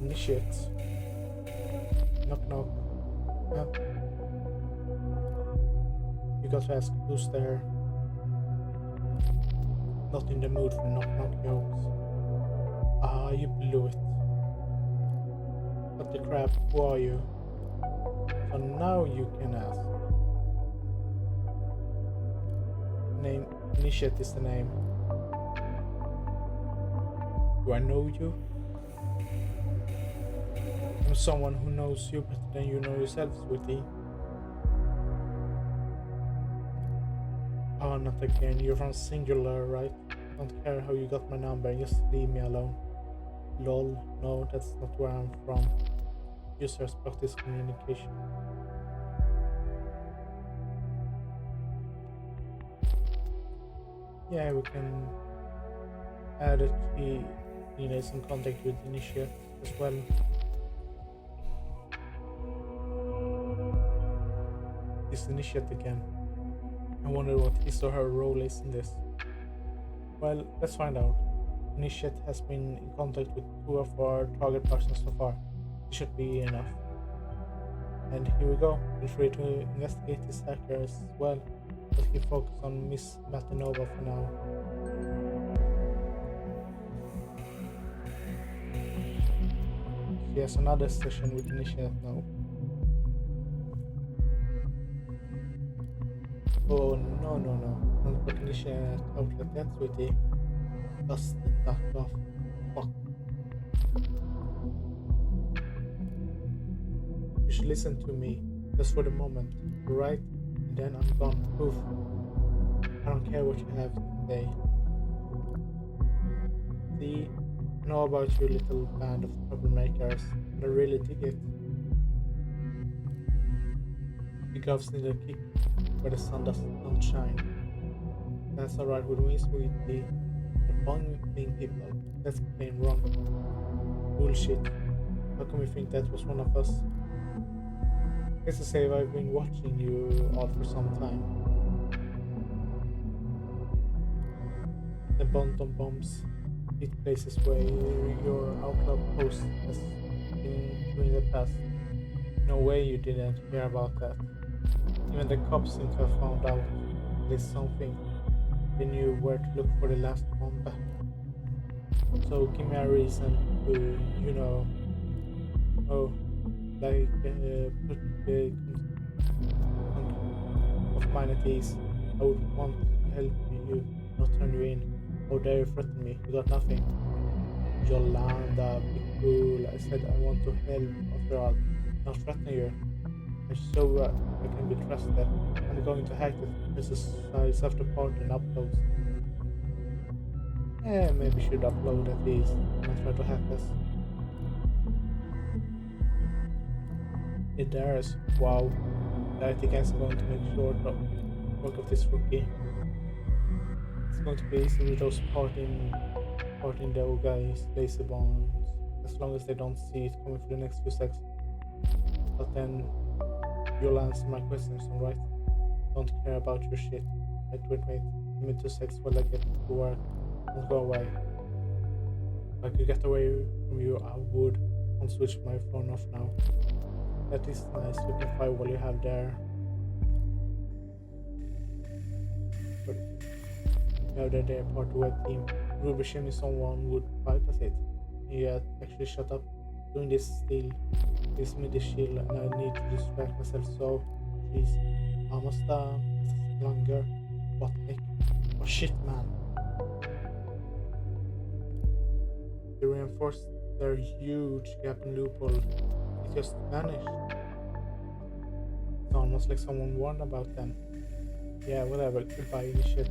Initiate. Knock knock. Yeah. You got to ask who's there. Not in the mood for knock knock jokes. Ah, you blew it. What the crap, who are you? So now you can ask. Name Initiate is the name. Do I know you? I'm someone who knows you better than you know yourself, sweetie. Oh, not again. You're from Singular, right? Don't care how you got my number, just leave me alone. Lol, no, that's not where I'm from. Users block this communication. Yeah, we can add that he needs some contact with Initiate as well. This Initiate again. I wonder what his or her role is in this. Well, let's find out. Initiate has been in contact with 2 of our target persons so far. It should be enough. And here we go. Feel free to investigate this hacker as well, but keep focus on Miss Matanova for now. She has another session with Initiate now. Oh no. Don't put Initiate out like that, sweetie. Dust the duck off. Fuck. You should listen to me, just for the moment, alright? And then I'm gone. Poof. I don't care what you have to say. See, I know about your little band of troublemakers, and I really dig it. The govs need a kick where the sun don't shine. That's alright with me, sweetie. But bombing people, that's plain wrong. Bullshit. How come you think that was one of us? Guess to say I've been watching you all for some time. The Bonton bombs hit places where your outlaw post has been in the past. No way you didn't hear about that. Even the cops seem to have found out there's something. They knew where to look for the last bomb back. So give me a reason to, put the of mine at ease. I would want to help you, not turn you in. How dare you threaten me? You got nothing. Yolanda, be cool. I said I want to help after all, not threaten you. I'm so I can be trusted. I'm going to hack this exercise after part and uploads. Yeah, maybe should upload at least, not try to hack us. It dares. Wow. The IT guys are going to make short work of this rookie. It's going to be easy with those parting the old guys' lazy bones, as long as they don't see it coming for the next few seconds. But then you'll answer my questions, alright? Don't care about your shit. Wait. Give me 2 seconds while I get to work. Don't go away. If I could get away from you, I would. Don't switch my phone off now. That is nice. You can find what you have there. But now that they're part of the web team, it would be shame if someone would bypass it. Yet, actually shut up. Doing this still gives me the shield and I need to distract myself, so please. Almost longer. What the heck? Oh shit, man. They reinforced their huge gap and loophole. It just vanished. It's almost like someone warned about them. Yeah, whatever. Goodbye, Initiate.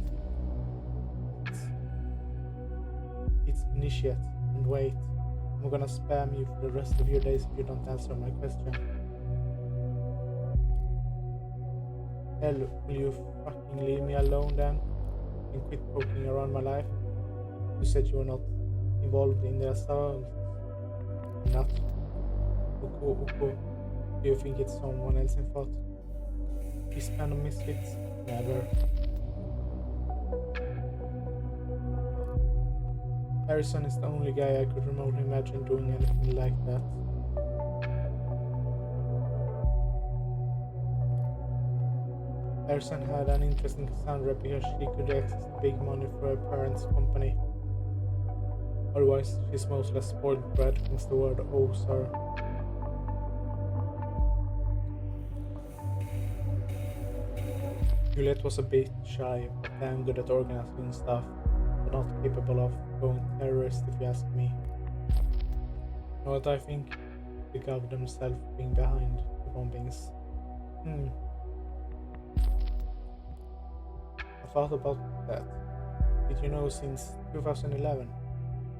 It's Initiate. And wait. I'm gonna spam you for the rest of your days if you don't answer my question. Hell, will you fucking leave me alone then? And quit poking around my life? You said you were not involved in the assault. Not. Uko. Do you think it's someone else in fault? This kind of misfits? Never. Harrison is the only guy I could remotely imagine doing anything like that. Harrison had an interesting Cassandra because she could access the big money for her parents' company. Otherwise, she's mostly a spoiled brat, thinks the word owes her. Juliet was a bit shy, but damn good at organizing stuff, but not capable of going terrorist if you ask me. You know what I think? The gov themselves being behind the bombings. I thought about that. Did you know since 2011,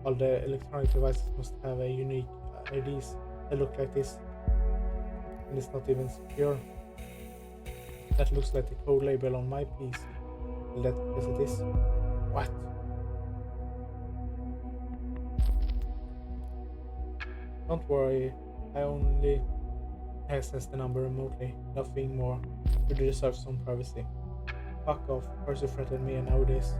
all the electronic devices must have a unique IDs that look like this, and it's not even secure. That looks like the code label on my PC. Will that because it is? What? Don't worry, I only access the number remotely, nothing more. You deserve some privacy. Fuck off, first you threatened me and now this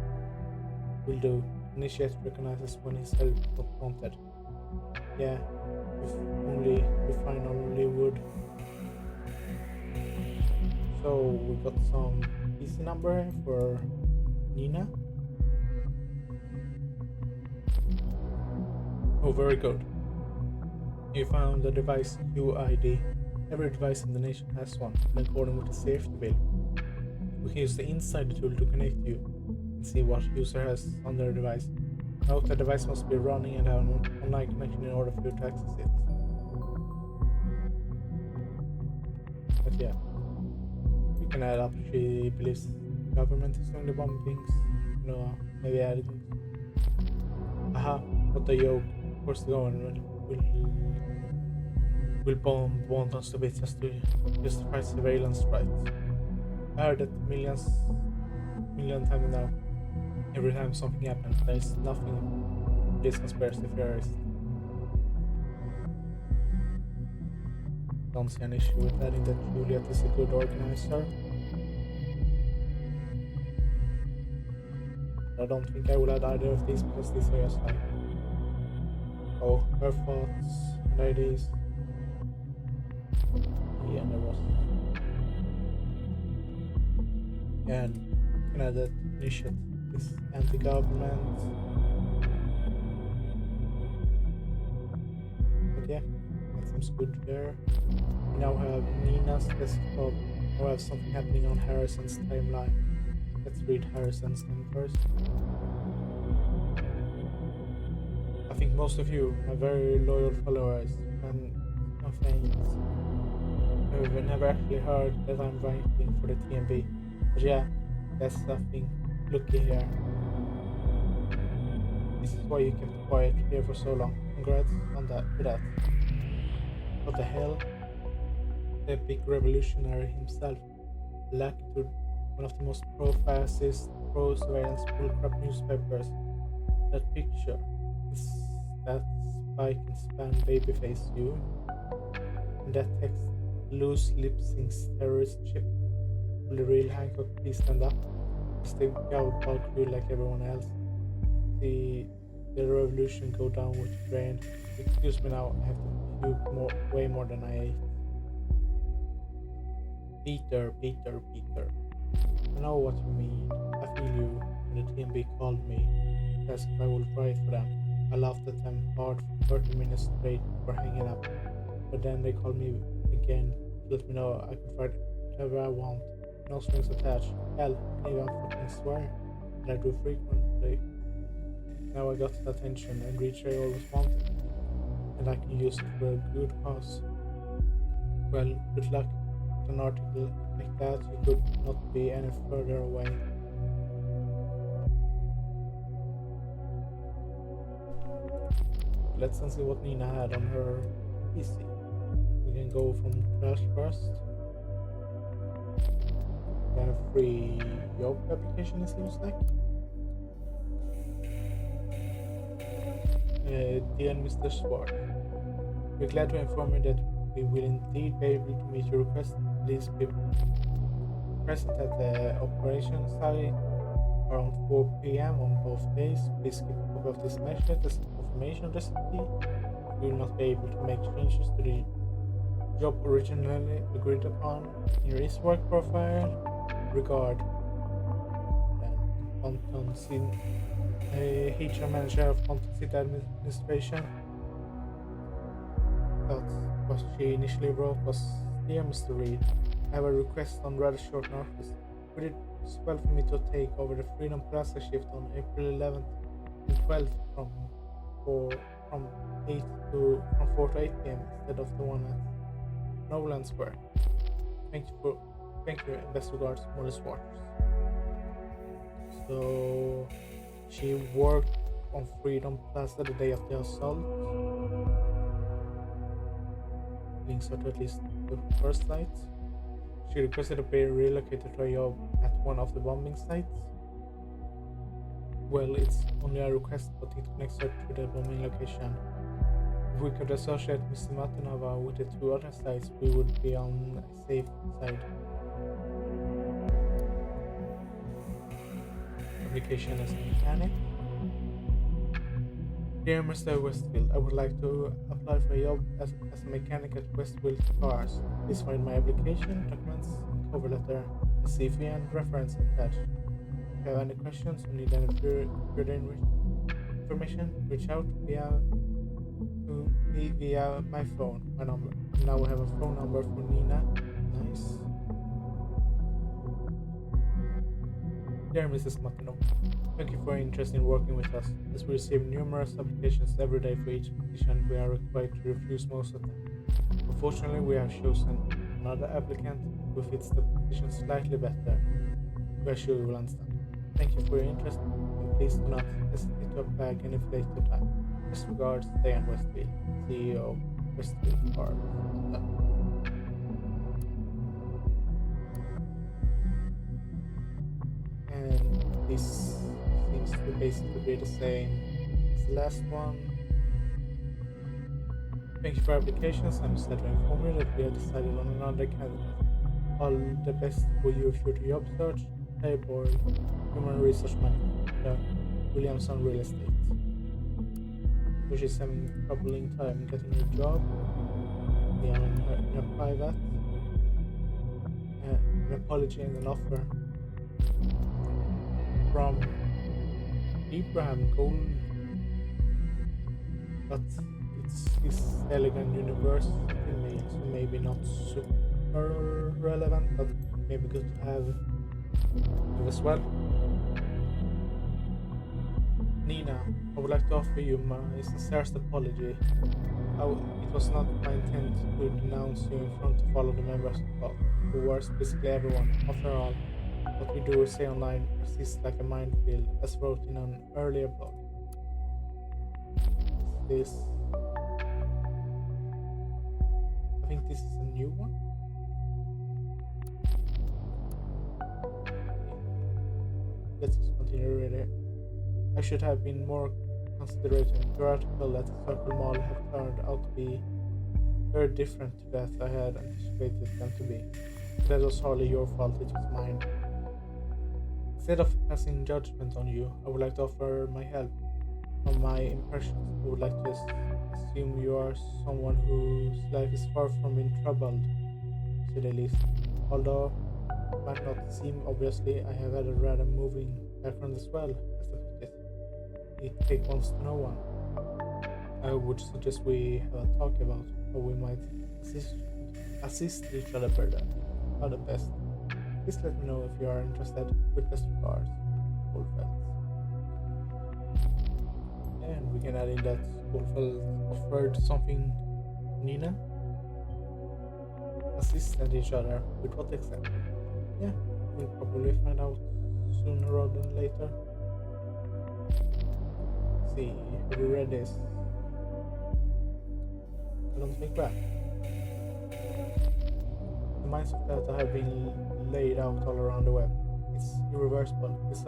will do. Initiate recognizes when his help not wanted. Yeah, if only you finally would. So we got some PC number for Nina. Oh, very good. You found the device UID. Every device in the nation has one, and according with the safety bill. We can use the inside tool to connect you and see what user has on their device. Note the device must be running and have an online connection in order for you to access it. But yeah, we can add up. She believes the government is doing the bombings. No, maybe adding. Aha, what a joke. Of course the government will bomb wantons to bits just to justify surveillance rights. I heard that million times now. Every time something happens, there is nothing this conspiracy theorist. Don't see an issue with adding that Juliet is a good organizer. I don't think I will add either of these because these are just like, oh, her thoughts and ideas. Yeah, there was. And you can add that initiative is anti-government. But yeah, that seems good there. We now have Nina's desktop. Now we have something happening on Harrison's timeline. Let's read Harrison's thing first. I think most of you are very loyal followers and fans who have never actually heard that I'm writing for the TMB. But yeah, that's something. Looky here. This is why you kept quiet here for so long. Congrats on that. To that. What the hell? The big revolutionary himself, latitude, one of the most pro-fascist, pro-surveillance bullcrap newspapers. That picture is that spike and span babyface you. And that text, loose lip syncs terrorist chip. Will the real Hancock please stand up? Stay out bulk you like everyone else. See the revolution go down with the brain. Excuse me now, I have to puke way more than I ate. Peter. I know what you mean. I feel you. When the TMB called me, asked if I would write for them. I laughed at them hard for 30 minutes straight before hanging up. But then they called me again to let me know I could write whatever I want. No strings attached. Hell, I can even fucking swear. And I do frequently. Now I got the attention and reach I always wanted. And I can use it for a good cause. Well, good luck. With an article like that, you could not be any further away. Let's see what Nina had on her PC. We can go from trash first. a free job application, it seems like. Dear Mr. Schwartz, we're glad to inform you that we will indeed be able to meet your request. Please be present at the operation site around 4 p.m. on both days. Please keep a copy of this message as confirmation recipe. We will not be able to make changes to the job originally agreed upon in your work profile. Regard, Ponton Sin, HR manager of Ponton City Administration. That's what she initially wrote was, Dear Mr. Reed, I have a request on rather short notice. Would it be possible for me to take over the Freedom Plaza shift on April 11th and 12th from 4 to 8 p.m. instead of the one at Nolan Square? Thank you, and best regards, Molly Swartz. So she worked on Freedom Plaza the day of the assault. Links her to at least the first site. She requested to be relocated to a job at one of the bombing sites. Well, it's only a request, but it connects her to the bombing location. If we could associate Mr. Matanova with the two other sites, we would be on a safe side. Application as a mechanic. Dear Mr. Westfield, I would like to apply for a job as a mechanic at Westfield Cars. Please find my application, documents, and cover letter, the CV and reference attached. If you have any questions or need any further information, reach out via my phone, my number. Now we have a phone number for Nina. Nice. Dear Mrs. Matino, thank you for your interest in working with us. As we receive numerous applications every day for each position, we are required to refuse most of them. Unfortunately, we have chosen another applicant who fits the position slightly better. We are sure you will understand. Thank you for your interest, and please do not hesitate to apply again if later time. Best regards, Diane Westfield, CEO, Westfield Cars. And this seems to basically be the same as the last one. Thank you for your applications. I'm sad to inform you that we have decided on another candidate. All the best for your future job search. Playboy, Human Resource Manager, Williamson Real Estate. So she's having trouble in time getting a job. We are in a private. An apology and an offer from Abraham Gold, but it's his elegant university mail, so maybe not super relevant, but maybe good to have as well. Nina, I would like to offer you my sincerest apology. It was not my intent to denounce you in front of all of the members of the worst, basically everyone. After all, what we do or say online persists like a minefield, as wrote in an earlier blog. This. I think this is a new one. Let's just continue reading. I should have been more considerate in your article that the Circle Mall have turned out to be very different to that I had anticipated them to be. That was hardly your fault, it was mine. Instead of passing judgment on you, I would like to offer my help. From my impressions, I would like to assume you are someone whose life is far from being troubled, to say the least. Although it might not seem obviously, I have had a rather moving background as well, as I put it. It takes one to know one. I would suggest we have a talk about how we might assist each other better, how the best. Please let me know if you are interested. With best regards, Goldfeld. And we can add in that Goldfeld offered something, Nina. Assist each other with what exactly? Yeah, we'll probably find out sooner rather than later. Let's see, have we read this? I don't think we have. The minds of Delta have been laid out all around the web. It's irreversible. Just,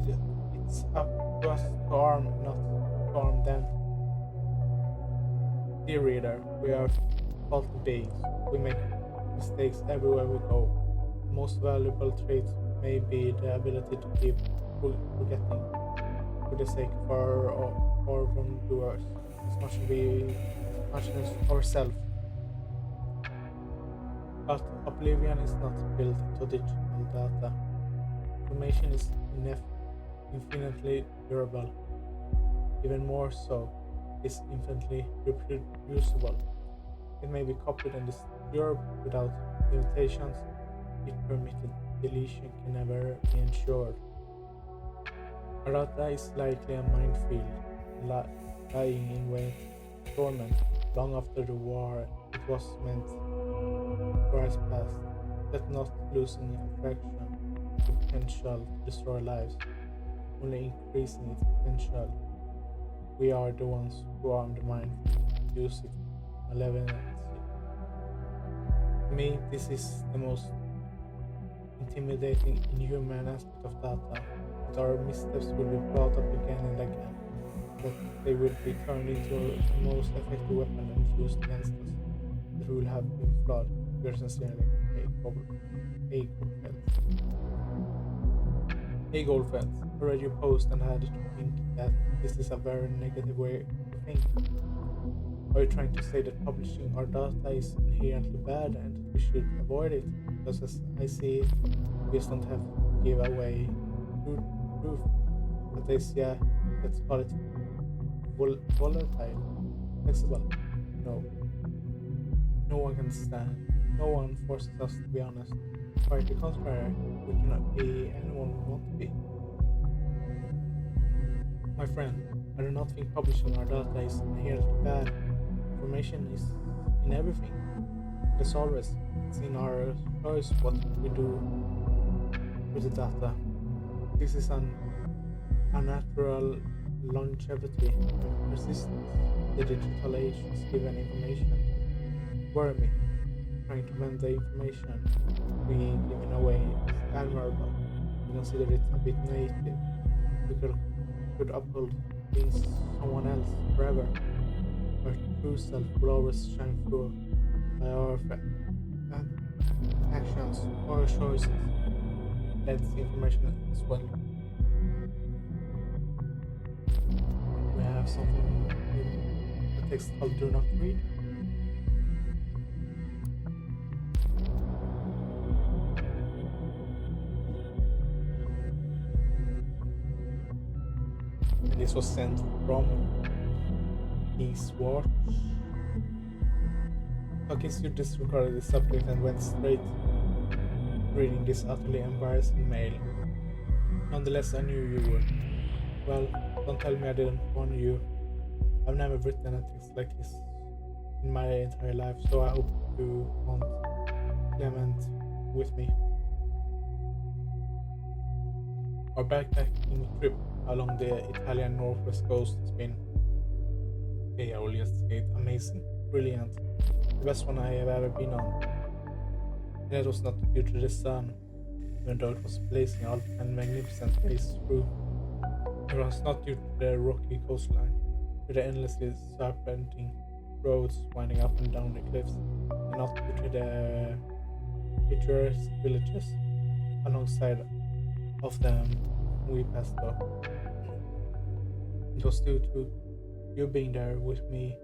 it, it's up to us to harm, not to harm them. Dear reader, we are faulty beings. We make mistakes everywhere we go. The most valuable trait may be the ability to keep forgetting for the sake of our wrongdoers, as much as ourselves. But oblivion is not built into digital data. Information is infinitely durable. Even more so, it's infinitely reproducible. It may be copied and disturbed without limitations. If permitted deletion can never be ensured. Our data is likely a minefield, lying in wait dormant long after the war it was meant for has passed, yet not losing attraction, potential to destroy lives, only increasing its potential. We are the ones who arm the minefield, use it malevolently. To me, this is the most intimidating, inhuman aspect of data, that our missteps will be brought up again and again, that they will be turned into the most effective weapon and used against us, that we will have been flawed. Yours sincerely, A. Goldfeld. Hey Goldfeld, I read your post and had to think that this is a very negative way to think. Are you trying to say that publishing our data is inherently bad and that we should avoid it? Because as I see it, we just don't have to give away proof. That is, yeah, let's call it volatile, flexible. No, no one can stand. No one forces us to be honest. Quite the contrary, we cannot be anyone we want to be. My friend, I do not think publishing our data is inherently bad. Information is in everything. As always, it's in our choice what we do with the data. This is an unnatural longevity and persistence the digital age has given information. Worry me. Trying to mend the information we given away is admirable. We consider it a bit native. We could uphold being someone else forever. Our true self will always shine through by our actions or choices. That's information as well. We have something in the text called Do Not Read. And this was sent from King's Watch. Takis disregarded the subject and went straight reading this utterly embarrassing mail. Nonetheless, I knew you would. Well, don't tell me I didn't warn you. I've never written a text like this in my entire life, so I hope you won't clement with me. Our backpacking trip along the Italian northwest coast has been, okay, I will just say it, amazing, brilliant, the best one I have ever been on. And it was not due to the sun, even though it was blazing out and magnificent race through. It was not due to the rocky coastline, to the endlessly serpenting roads winding up and down the cliffs, and not due to the picturesque villages alongside of them we passed by. It was due to you being there with me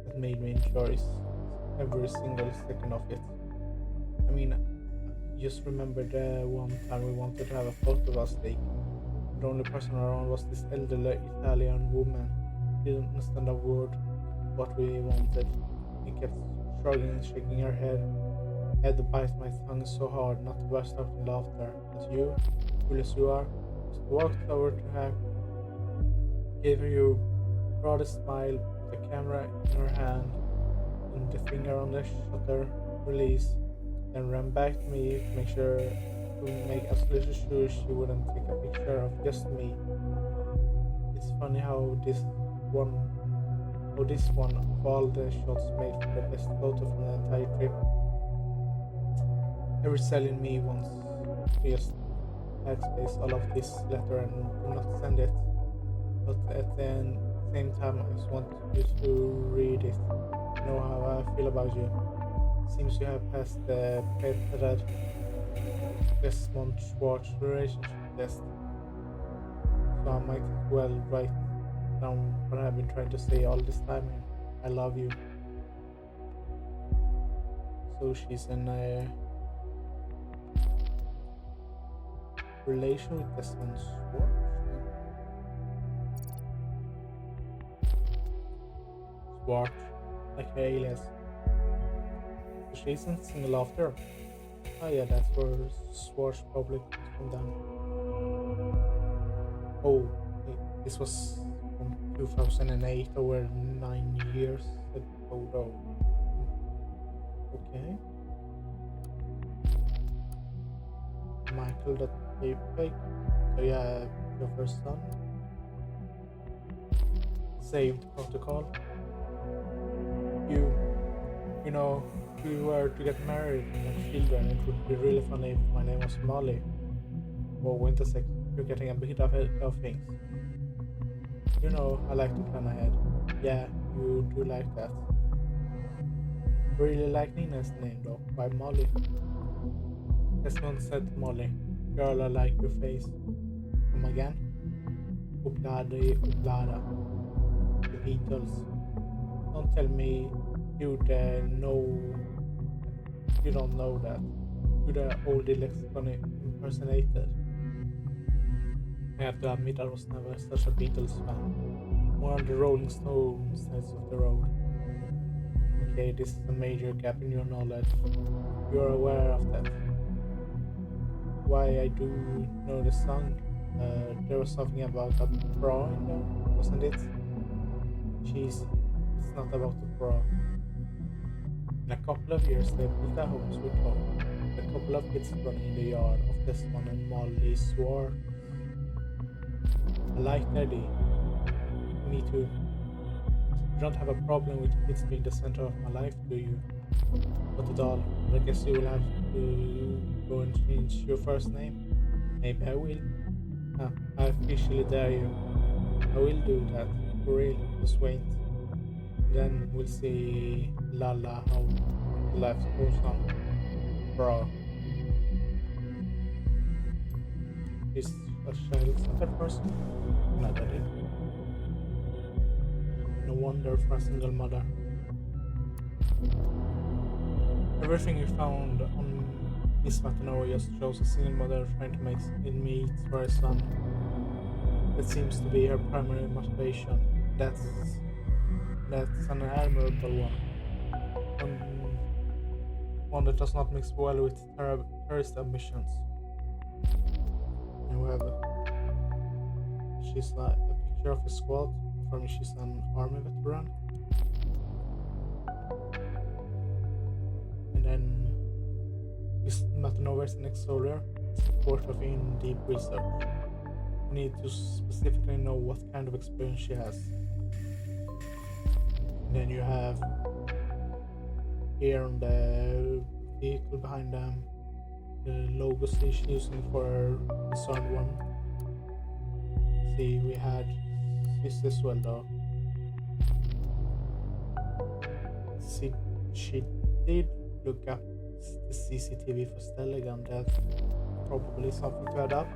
that made me enjoy every single second of it. I mean, just remember the one time we wanted to have a photo of us taken. The only person around was this elderly Italian woman. She didn't understand a word what we wanted. She kept shrugging and shaking her head. I had to bite my tongue so hard not to burst out in laughter. But you, cool as you are, just walked over to her, gave her your broadest smile, put the camera in her hand, and the finger on the shutter release, then ran back to me to make absolutely sure she wouldn't take a picture of just me. It's funny how this one of all the shots made for the best photo from the entire trip. Every cell in me wants to just backspace all of this letter and do not send it. But at the same time, I just want you to read it. Know how I feel about you. Seems you have passed the Peter Desmond Schwartz relationship test. So I might as well write down what I've been trying to say all this time. I love you. So she's in a relation with Desmond Schwartz. Schwartz, like her alias. So she isn't single after. Oh yeah, that's where Schwartz probably comes from then. Oh, this was from 2008, over 9 years ago. Okay. Michael.jpg. So yeah, your first son. Saved protocol. You know, if we were to get married and have children, it would be really funny if my name was Molly. Or Wintersex, you're getting a bit ahead of things. You know, I like to plan ahead. Yeah, you do like that. Really like Nina's name though. Why Molly? Desmond said to Molly, girl, I like your face. Come again? Oblada, Oblada. The Beatles. Don't tell me you don't know that. You're the old lexicon impersonator. I have to admit I was never such a Beatles fan. More on the Rolling Stones sides of the road. Okay, this is a major gap in your knowledge. You're aware of that. Why I do know the song? There was something about a bra in there, wasn't it? Jeez, it's not about the bra. In a couple of years, they built a home sweet home. A couple of kids running in the yard of Desmond and Molly swore. I like Eddie. Me too. You don't have a problem with kids being the center of my life, do you? Not at all. But I guess you will have to go and change your first name. Maybe I will. I officially dare you. I will do that. For real. Just wait. Then we'll see Lala how life goes on. Bro. Is a child-centered person? Not that it. No wonder for a single mother. Everything we found on Miss Matano just shows a single mother trying to make meat for her son. That seems to be her primary motivation. That's an admirable one. One that does not mix well with terrorist ambitions. And we have she's like a picture of a squad from she's an army veteran. And then Miss Matanova is an ex-soldier, supportive in deep research. We need to specifically know what kind of experience she has. And then you have here on the vehicle behind them the logo she's using for the Sun one. See, we had this as well though. See, she did look up the CCTV for Stelligan. That's probably something to add up.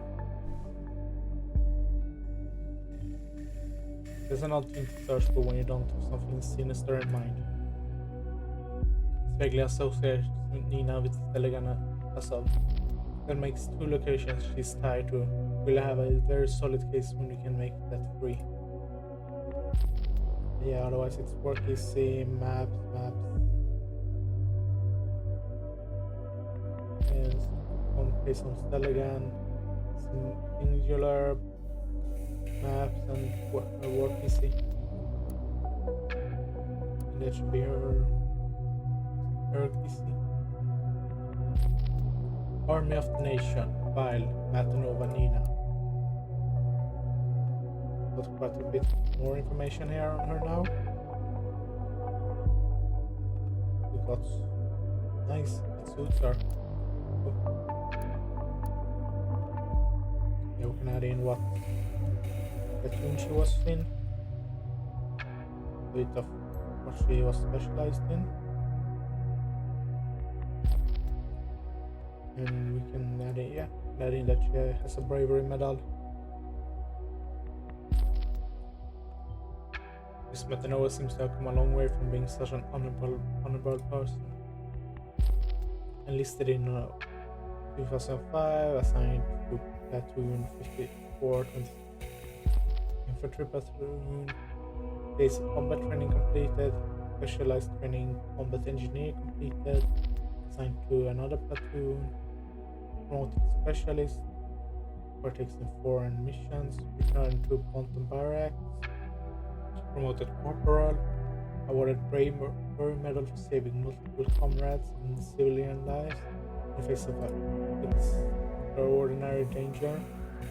There's an odd thing to search for when you don't have something sinister in mind. It's vaguely associated Nina with Stelligan herself. That makes two locations she's tied to. We'll have a very solid case when we can make that free. Yeah, otherwise it's work easy, maps. And one place on Stelligan, singular maps and work easy. And that should be her easy. Army of the Nation, file, Matanova Nina. Got quite a bit more information here on her now. We got nice, it suits her. Yeah, we can add in what platoon she was in, a bit of what she was specialized in, and we can add in that she has a bravery medal. Miss Metanoa seems to have come a long way from being such an honorable person. Enlisted in 2005, assigned to Platoon 54, Infantry Platoon, basic combat training completed, specialized training combat engineer completed, assigned to another platoon, promoted specialist, partakes in foreign missions, returned to Ponton Barracks, promoted corporal, awarded bravery medal for saving multiple comrades and civilian lives in the face of extraordinary danger,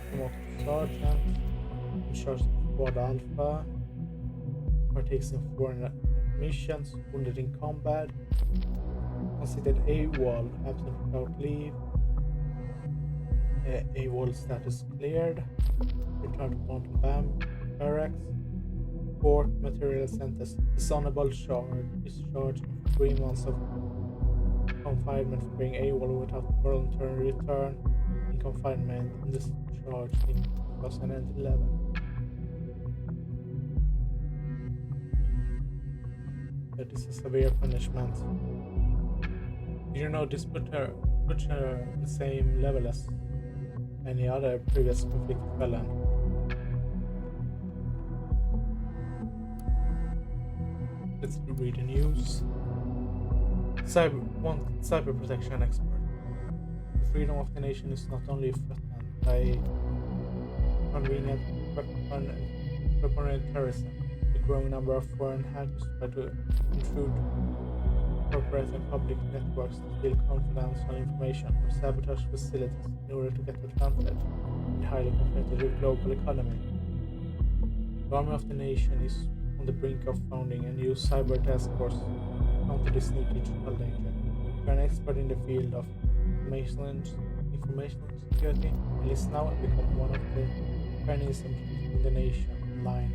promoted sergeant, in charge of Squad Alpha, partakes in foreign missions, wounded in combat, considered AWOL, absent without leave, AWOL status cleared, returned to Ponton Barracks, court material sentence, dishonorable discharge of 3 months of confinement for being AWOL without voluntary return in confinement and discharge in 2011. That is a severe punishment. Did you know this put her on the same level as any other previous convicted felon? Let's read the news. Cyber protection expert. The freedom of the nation is not only threatened by convenient weaponry terrorism. The growing number of foreign hackers try to intrude corporate and public networks to steal confidential information or sabotage facilities in order to get advantage in the highly competitive global economy. The Army of the Nation is on the brink of founding a new cyber task force to counter this new digital danger. If you're an expert in the field of information security, enlist now and become one of the pioneers in the nation online.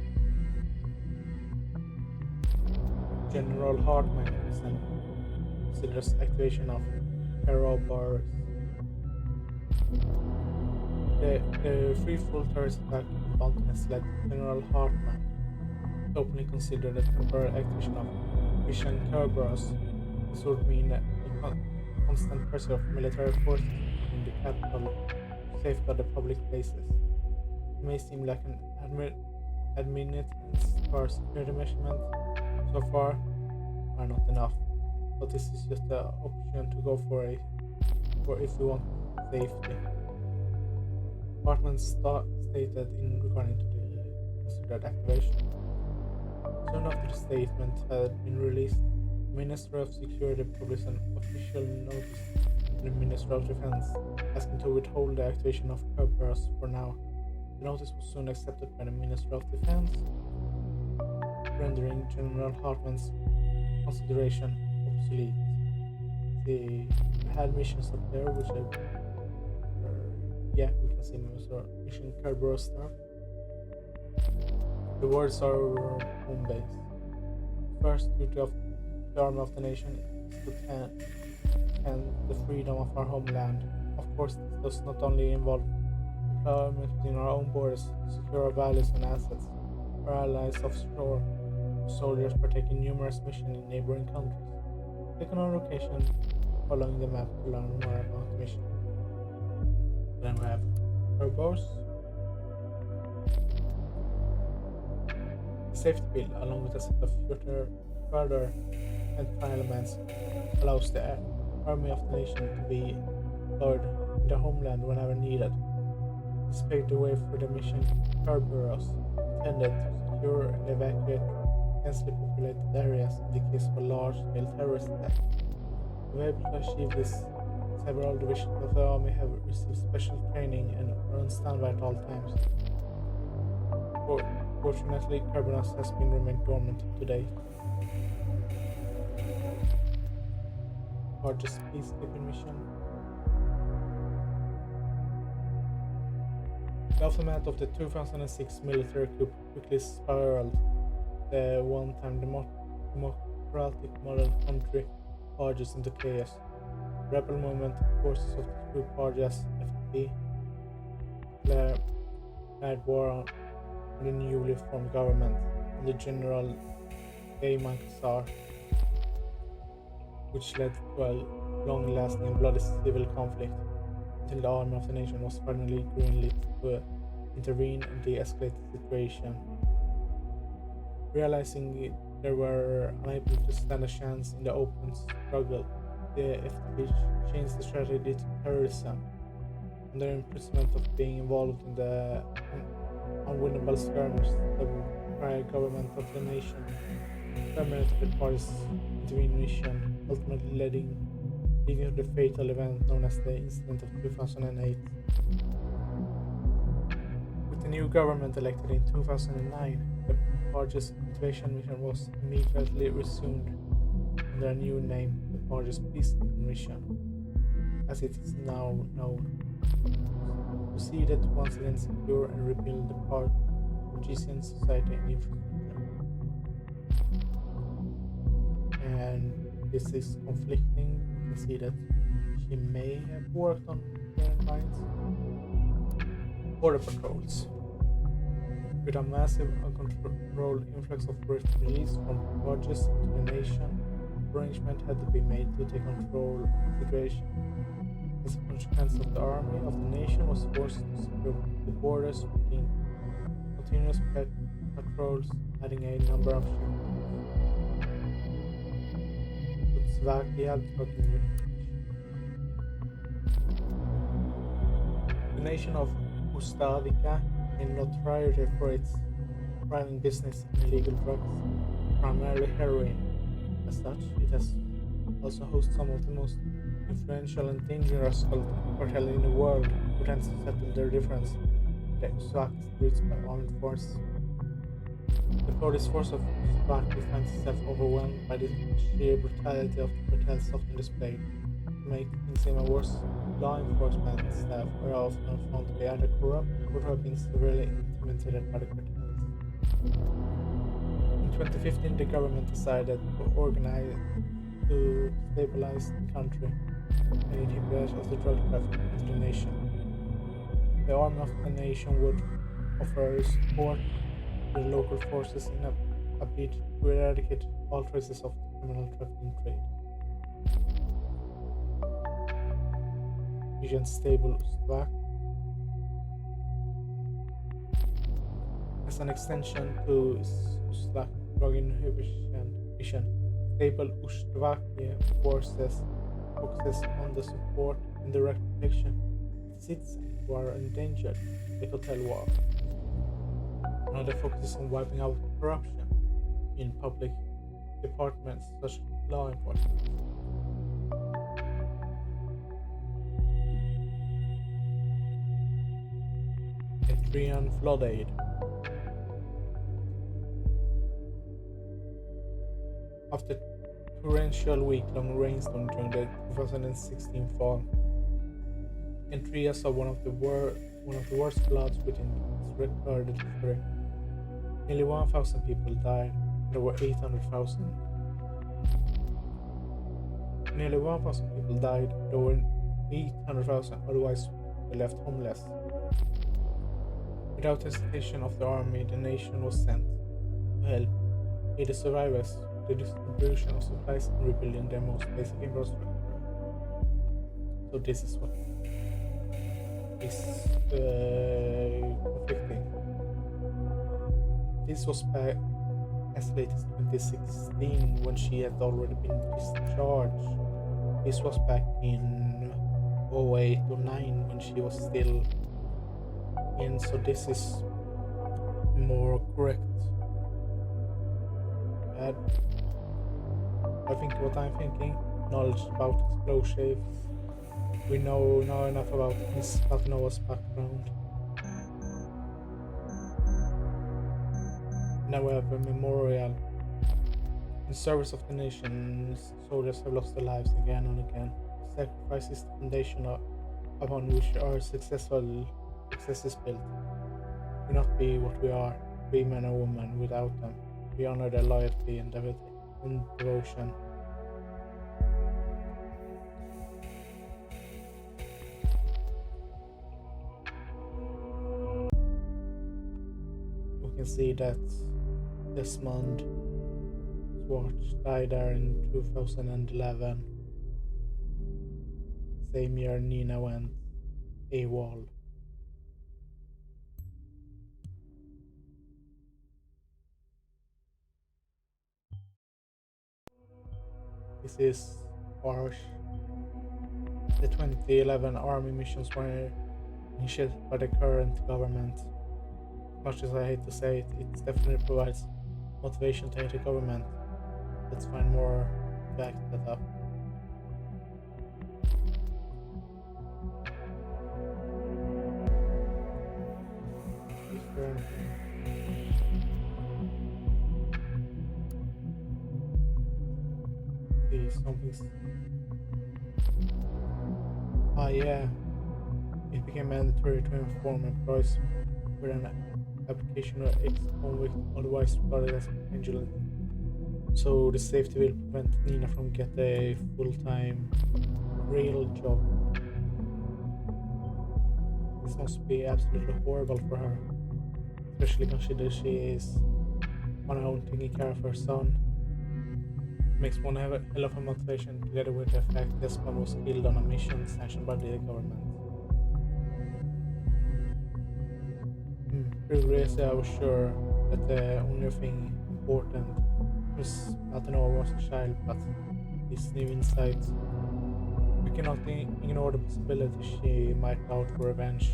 General Hartman considers activation of Ouroboros. The free-fall terrorist attack in Banten has led General Hartman to openly consider the temporary activation of Vision Ouroboros. This would mean a constant presence of military forces in the capital to safeguard the public places. It may seem like an administrative or security measurement so far are not enough, but this is just the option to go for if you want safety. Hartman stated in regarding to the considered activation. Soon after the statement had been released, the Ministry of Security published an official notice to the Ministry of Defense asking to withhold the activation of Ouroboros for now. The notice was soon accepted by the Ministry of Defense, rendering General Hartman's consideration obsolete. They had missions up there, which we can see Mission Ouroboros stuff. The words are home base. First duty of the Army of the Nation is to defend the freedom of our homeland. Of course, this does not only involve deployment within our own borders to secure our values and assets. Our allies offshore, soldiers partake in numerous missions in neighboring countries. Click on our location following the map to learn more about the mission. Then we have Ouroboros. The safety bill, along with a set of further entitlements, allows the Army of the Nation to be deployed in the homeland whenever needed. This paved the way for the mission Ouroboros, intended to secure and evacuate densely populated areas in the case of a large-scale terrorist attack. To be able to achieve this, several divisions of the army have received special training and are on standby at all times. Fortunately, Ouroboros has been remained dormant to date. Largest peacekeeping mission. The aftermath of the 2006 military coup quickly spiraled the one-time democratic model country parties into chaos. Rebel movement forces of the two parties FDP declared war on the newly formed government under General Ayman Qasar, which led to a long-lasting and bloody civil conflict until the army of the nation was finally greenlit to intervene and de-escalate the situation. Realizing they were unable to stand a chance in the open struggle, the FDP changed the strategy to terrorism, under imprisonment of being involved in the unwinnable skirmish. The prior government of the nation terminated the party's intervention, ultimately leading to the fatal event known as the Incident of 2008. With the new government elected in 2009, the party's intervention mission was immediately resumed under a new name, the party's peacekeeping mission, as it is now known. Proceeded to once again secure and rebuild the Portuguese society and infrastructure. And this is conflicting. You can see that she may have worked on clearing lines. Border patrols. With a massive uncontrolled influx of refugees from Portuguese into the nation, arrangement had to be made to take control of the situation. As a consequence of the army of the nation was forced to secure the borders between continuous patrols, adding a number of checkpoints. Slovakia talking. The nation of Ustavica in notoriety for its thriving business in illegal drugs, primarily heroin. As such, it has also hosts some of the most influential and dangerous cartel in the world, who tends to settle their difference in the Slovak streets by armed force. The police force of Slovakia finds itself overwhelmed by the sheer brutality of the cartels often displayed. To make things even worse, law enforcement staff are often found to be either corrupt or to have been severely intimidated by the cartels. In 2015, the government decided to organize to stabilize the country and inhibit of the drug traffic into the nation. The army of the nation would offer support to the local forces in a bid to eradicate all traces of the criminal trafficking trade. Mission Stable Ustav. As an extension to Ustav drug inhibition mission, Stable Ustavakia forces focuses on the support and direct protection of citizens who are endangered in the cartel war. Another focuses on wiping out corruption in public departments such as law enforcement. Etrian flood aid. After torrential week-long rainstorm during the 2016 fall, Entria saw one of the worst floods within its recorded history. Nearly 1,000 people died, and over 800,000. Nearly 1,000 people died, and over 800,000 otherwise were left homeless. Without hesitation of the army, the nation was sent to help aid the survivors with the distribution of supplies and rebuilding their most basic infrastructure. So this is what is conflicting. This was back as late as 2016 when she had already been discharged. This was back in 08 or 09 when she was still in, so this is more correct. I think what I'm thinking, knowledge about explosives. We know enough about Miss Patnova's background. Now we have a memorial. In service of the nation, soldiers have lost their lives again and again. Sacrifice is the foundation upon which our success is built. We not be what we are, be men or women without them. We honor their loyalty and devotion. We can see that Desmond Swart died there in 2011. Same year Nina went AWOL. This is harsh. The 2011 army missions were initiated by the current government. Much as I hate to say it, it definitely provides motivation to hate the government. Let's find more to back that up. Is there anything? See, something's. Ah, yeah. It became mandatory to inform employees with an application or ex-convict, otherwise regarded as vigilant. So the safety will prevent Nina from getting a full-time real job. This must be absolutely horrible for her, especially considering she is on her own taking care of her son. It makes one hell of a motivation together with the fact Desmond was killed on a mission sanctioned by the government. Previously I was sure that the only thing important was not to know I was a child, but these new insights. We cannot ignore the possibility she might out for revenge.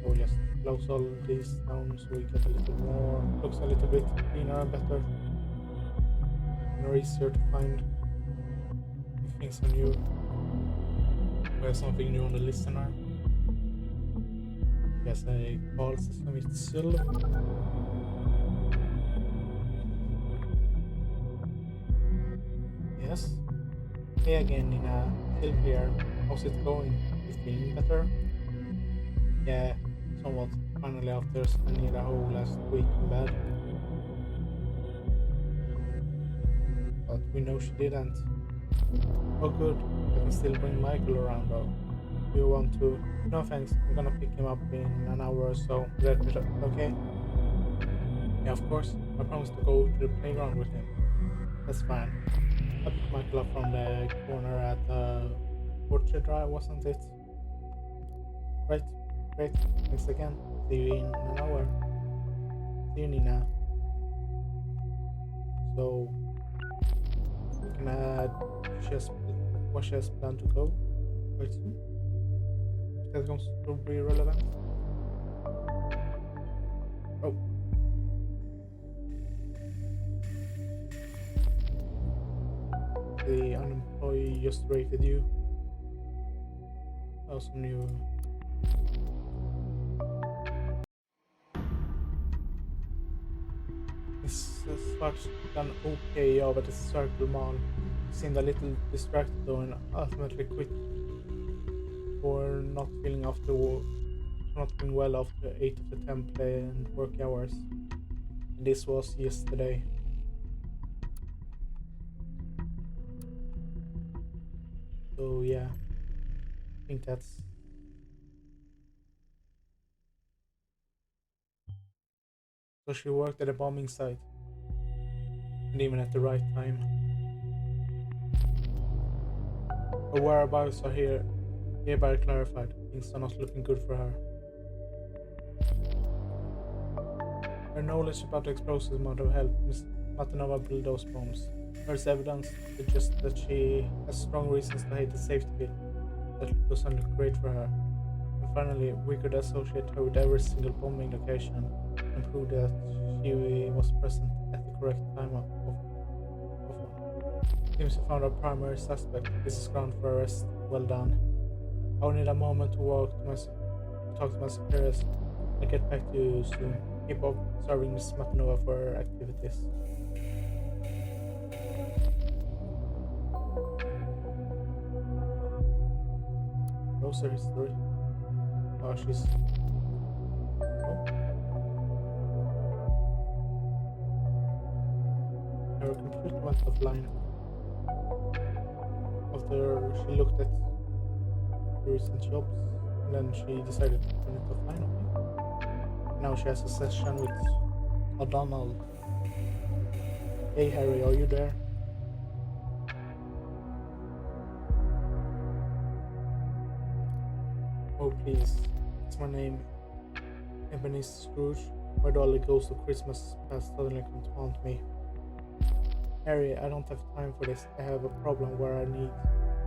So just close all these down so we get a little more, looks a little bit cleaner and better. And easier to find if things are new. We have something new on the listener. Yes, a call system is still. Yes. Hey again, Nina. Still here. How's it going? You feeling better? Yeah, somewhat. Finally, after spending the whole last week in bed. But we know she didn't. Oh, good. I can still bring Michael around though. Do you want to? No thanks. I'm gonna pick him up in an hour or so. Okay? Yeah, of course. I promise to go to the playground with him. That's fine. I picked Michael up from the corner at Orchard Drive, wasn't it? Right. Great. Thanks again. See you in an hour. See you, Nina. So, we can add she has planned to go quite soon. That's going to be relevant. Oh. The unemployed just rated you. Also new. This Svart's done okay job at the Circle Mall. Seemed a little distracted though and ultimately quit for not feeling well after 8 of the 10 play and work hours. And this was yesterday. So yeah, I think that's. So she worked at a bombing site, and even at the right time. Her whereabouts are hereby clarified. Things are not looking good for her. Her knowledge about the explosives might have helped Miss Matanova build those bombs. There's evidence to suggest that she has strong reasons to hate the safety bill. That doesn't look great for her. And finally, we could associate her with every single bombing location and prove that she was present at the correct time of one. Seems we found our primary suspect. This is ground for arrest. Well done. I will need a moment to talk to my superiors. I'll get back to you soon. Keep up serving Miss Matanova for her activities. browser history. Oh, she's... Oh. Her computer went offline. After she looked at the recent jobs, and then she decided to turn it offline, okay? Now she has a session with O'Donnell. Hey Harry, are you there? Oh please, it's my name, Ebenezer Scrooge. Why do all the ghosts of Christmas past suddenly come to haunt me? Harry, I don't have time for this. I have a problem where I need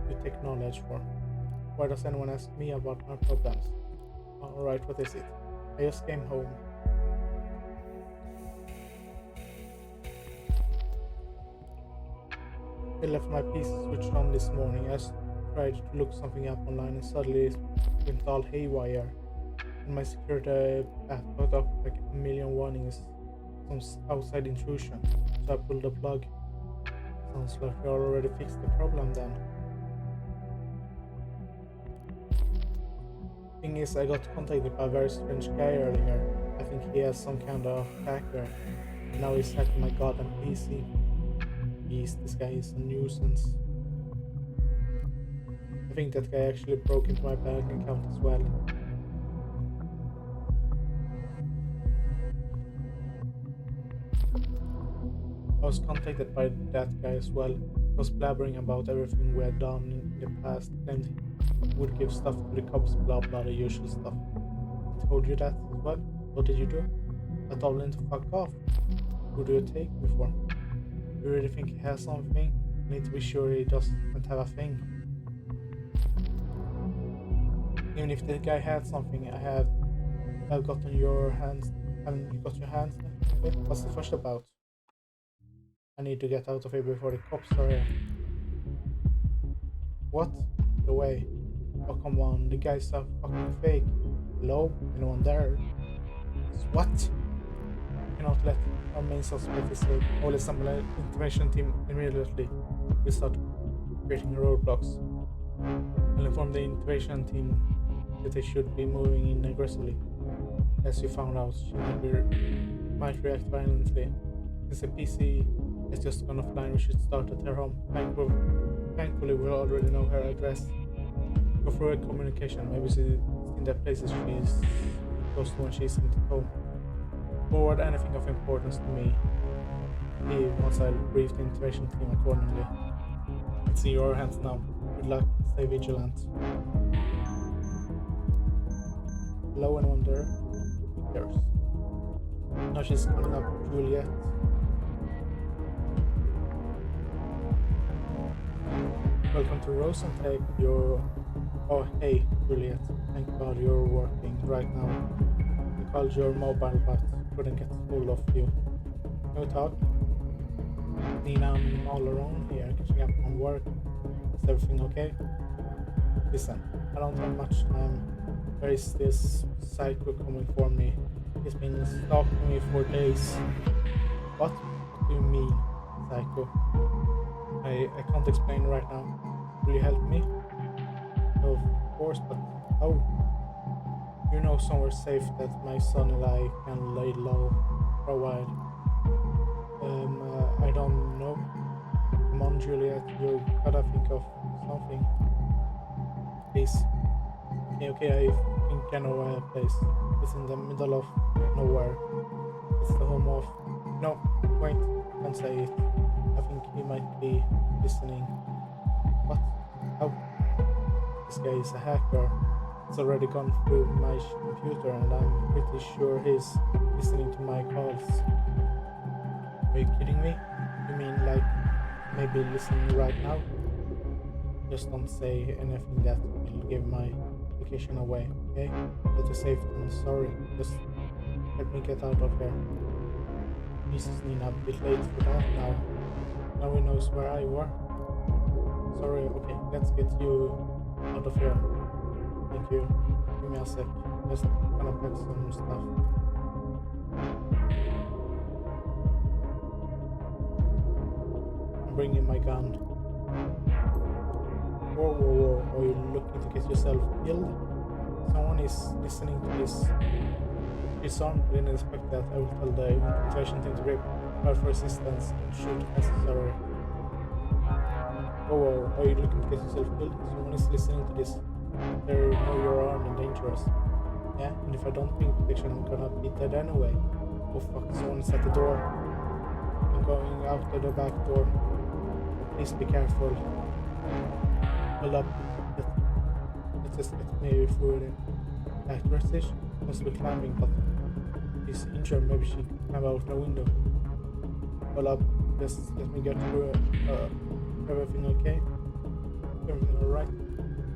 you take knowledge for. Why does anyone ask me about my problems? Alright, what is it? I just came home. I left my PC switched on this morning. I tried to look something up online and suddenly it went all haywire. And my security app put up like a million warnings from outside intrusion. So I pulled the plug. Sounds like we already fixed the problem then. Thing is, I got contacted by a very strange guy earlier. I think he has some kind of hacker. And now he's hacking my goddamn PC. Jeez, this guy is a nuisance. I think that guy actually broke into my bank account as well. I was contacted by that guy as well. He was blabbering about everything we had done in the past, claimed he would give stuff to the cops, blah blah, the usual stuff. I told you that as well. What did you do? I told him to fuck off. Who do you take me for? You really think he has something? I need to be sure he doesn't have a thing. Even if the guy had something, I've gotten your hands. Haven't you got your hands? Okay. What's the fuss about? I need to get out of here before the cops are here. What? No way. Oh come on, the guy's so fucking fake. Hello? Anyone there? What? I cannot let our main suspect escape. All the intervention team immediately will start creating roadblocks. I'll inform the intervention team that they should be moving in aggressively. As you found out, she might react violently. Since the PC has just gone offline, we should start at her home. Thankfully, we already know her address. Go through her communication. Maybe she's in the places she's close to when she isn't at home. Forward anything of importance to me. Once I'll brief the intervention team accordingly. It's in your hands now. Good luck. Stay vigilant. Hello, anyone there? Who cares? Now she's coming up, Juliet. Welcome to Rosentake. Oh, hey, Juliet. Thank God you're working right now. I called your mobile but couldn't get hold of you. Can we talk? Nina, I'm all alone here, catching up on work. Is everything okay? Listen, I don't have much time. There is this psycho coming for me. He's been stalking me for days. What? What do you mean, psycho? I can't explain right now. Will you help me? Of course, but how? You know somewhere safe that my son and I can lay low for a while. I don't know. Come on, Juliet, you gotta think of something. Please. Okay, I think I know a place. It's in the middle of nowhere. It's the home of... No, wait, don't say it. I think he might be listening. What? How? This guy is a hacker. It's already gone through my computer and I'm pretty sure he's listening to my calls. Are you kidding me? You mean like maybe listening right now? Just don't say anything that will give my location away, okay? Let you safe, I'm sorry. Just let me get out of here. Jesus, Nina, a bit late for that now. Now he knows where I work. Sorry, okay, let's get you out of here. Thank you. Give me a sec. Just gonna pack some stuff. I'm bringing my gun. Whoa, whoa, whoa. Are you looking to get yourself killed? Someone is listening to this. She's armed. I didn't expect that. I will tell the infiltration team to prepare for resistance and shoot if necessary. Whoa, whoa. Are you looking to get yourself killed? Someone is listening to this. They know you're armed and dangerous. Yeah, and if I don't bring protection, I'm gonna be dead anyway. Oh fuck, someone's at the door. I'm going out of the back door. Please be careful. Hold up. Let's just get maybe through the back door stage. Must be climbing, but she's injured. Maybe she can climb out the window. Hold up. Just let me get through it. Everything okay? Everything alright?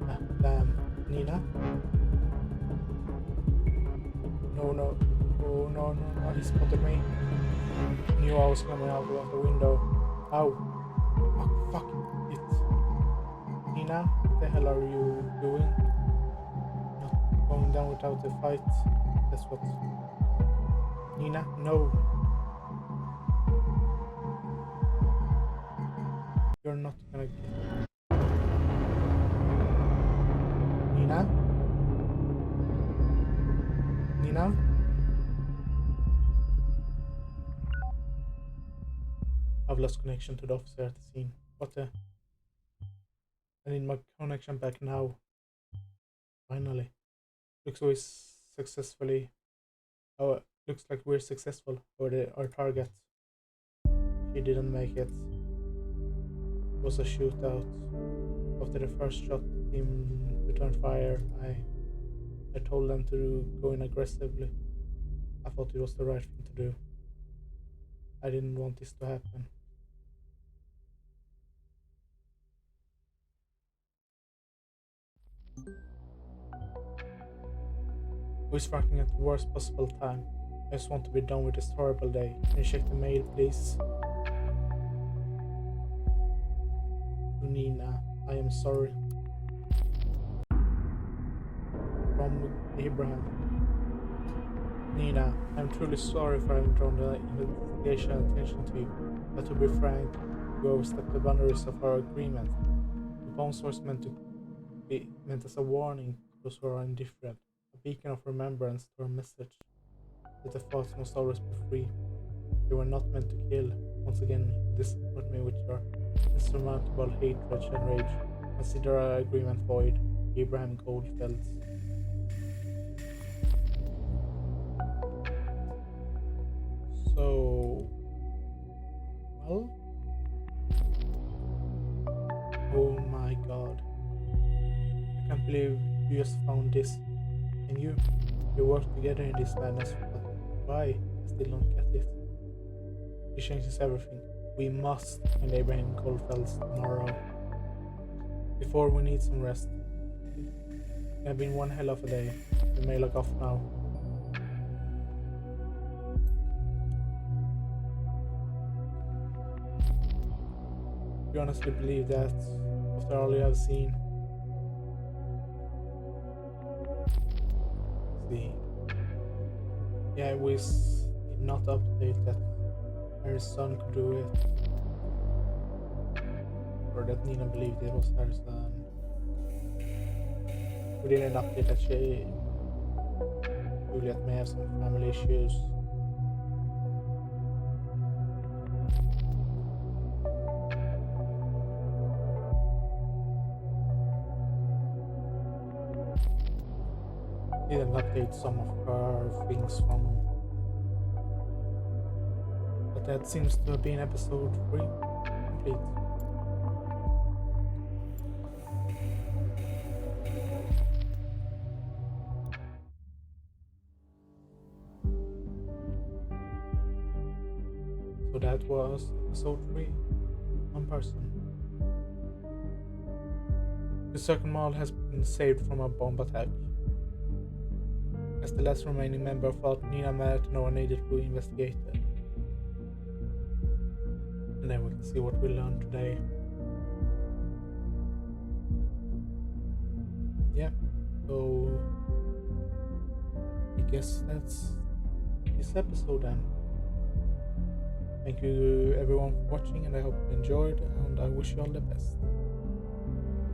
Ah, damn. Nina? No. Oh, no. He spotted me. Knew I was coming out of the window. Ow. Oh, fuck it. Nina, what the hell are you doing? Not going down without a fight. That's what. Nina, no. You're not gonna get it. Nina? Nina? I've lost connection to the officer at the scene. What the? I need my connection back now. Finally. Looks like we're successful over our target. She didn't make it. It was a shootout. After the first shot, the team returned fire. I told them to go in aggressively. I thought it was the right thing to do. I didn't want this to happen. Who's striking at the worst possible time? I just want to be done with this horrible day. Can you check the mail, please? To Nina, I am sorry. From Abraham. Nina, I'm truly sorry for having drawn the investigation attention to you. But to be frank, you overstepped the boundaries of our agreement. The bombs were meant to be meant as a warning to those who are indifferent, a beacon of remembrance to our message that the thoughts must always be free. They were not meant to kill. Once again, you disappoint me with your insurmountable hatred and rage. Consider our agreement void. Abraham Goldfeld. So, well, oh my god, I can't believe you just found this. And we worked together in this madness, but why? I still don't get it. It changes everything. We must find Abraham Goldfels tomorrow. Before we need some rest. It's gonna be one hell of a day. We may log off now. You honestly believe that after all you have seen? See. Yeah, we did not update that her son could do it. Or that Nina believed it was her son. We didn't update that Juliet may have some family issues. Didn't update some of her things from, but that seems to have been episode 3 complete. So that was episode 3, Unperson. The second mall has been saved from a bomb attack. As the last remaining member thought Nina met, no one needed to investigate it. And then we can see what we learned today. Yeah, so I guess that's this episode then. Thank you everyone for watching, and I hope you enjoyed, and I wish you all the best.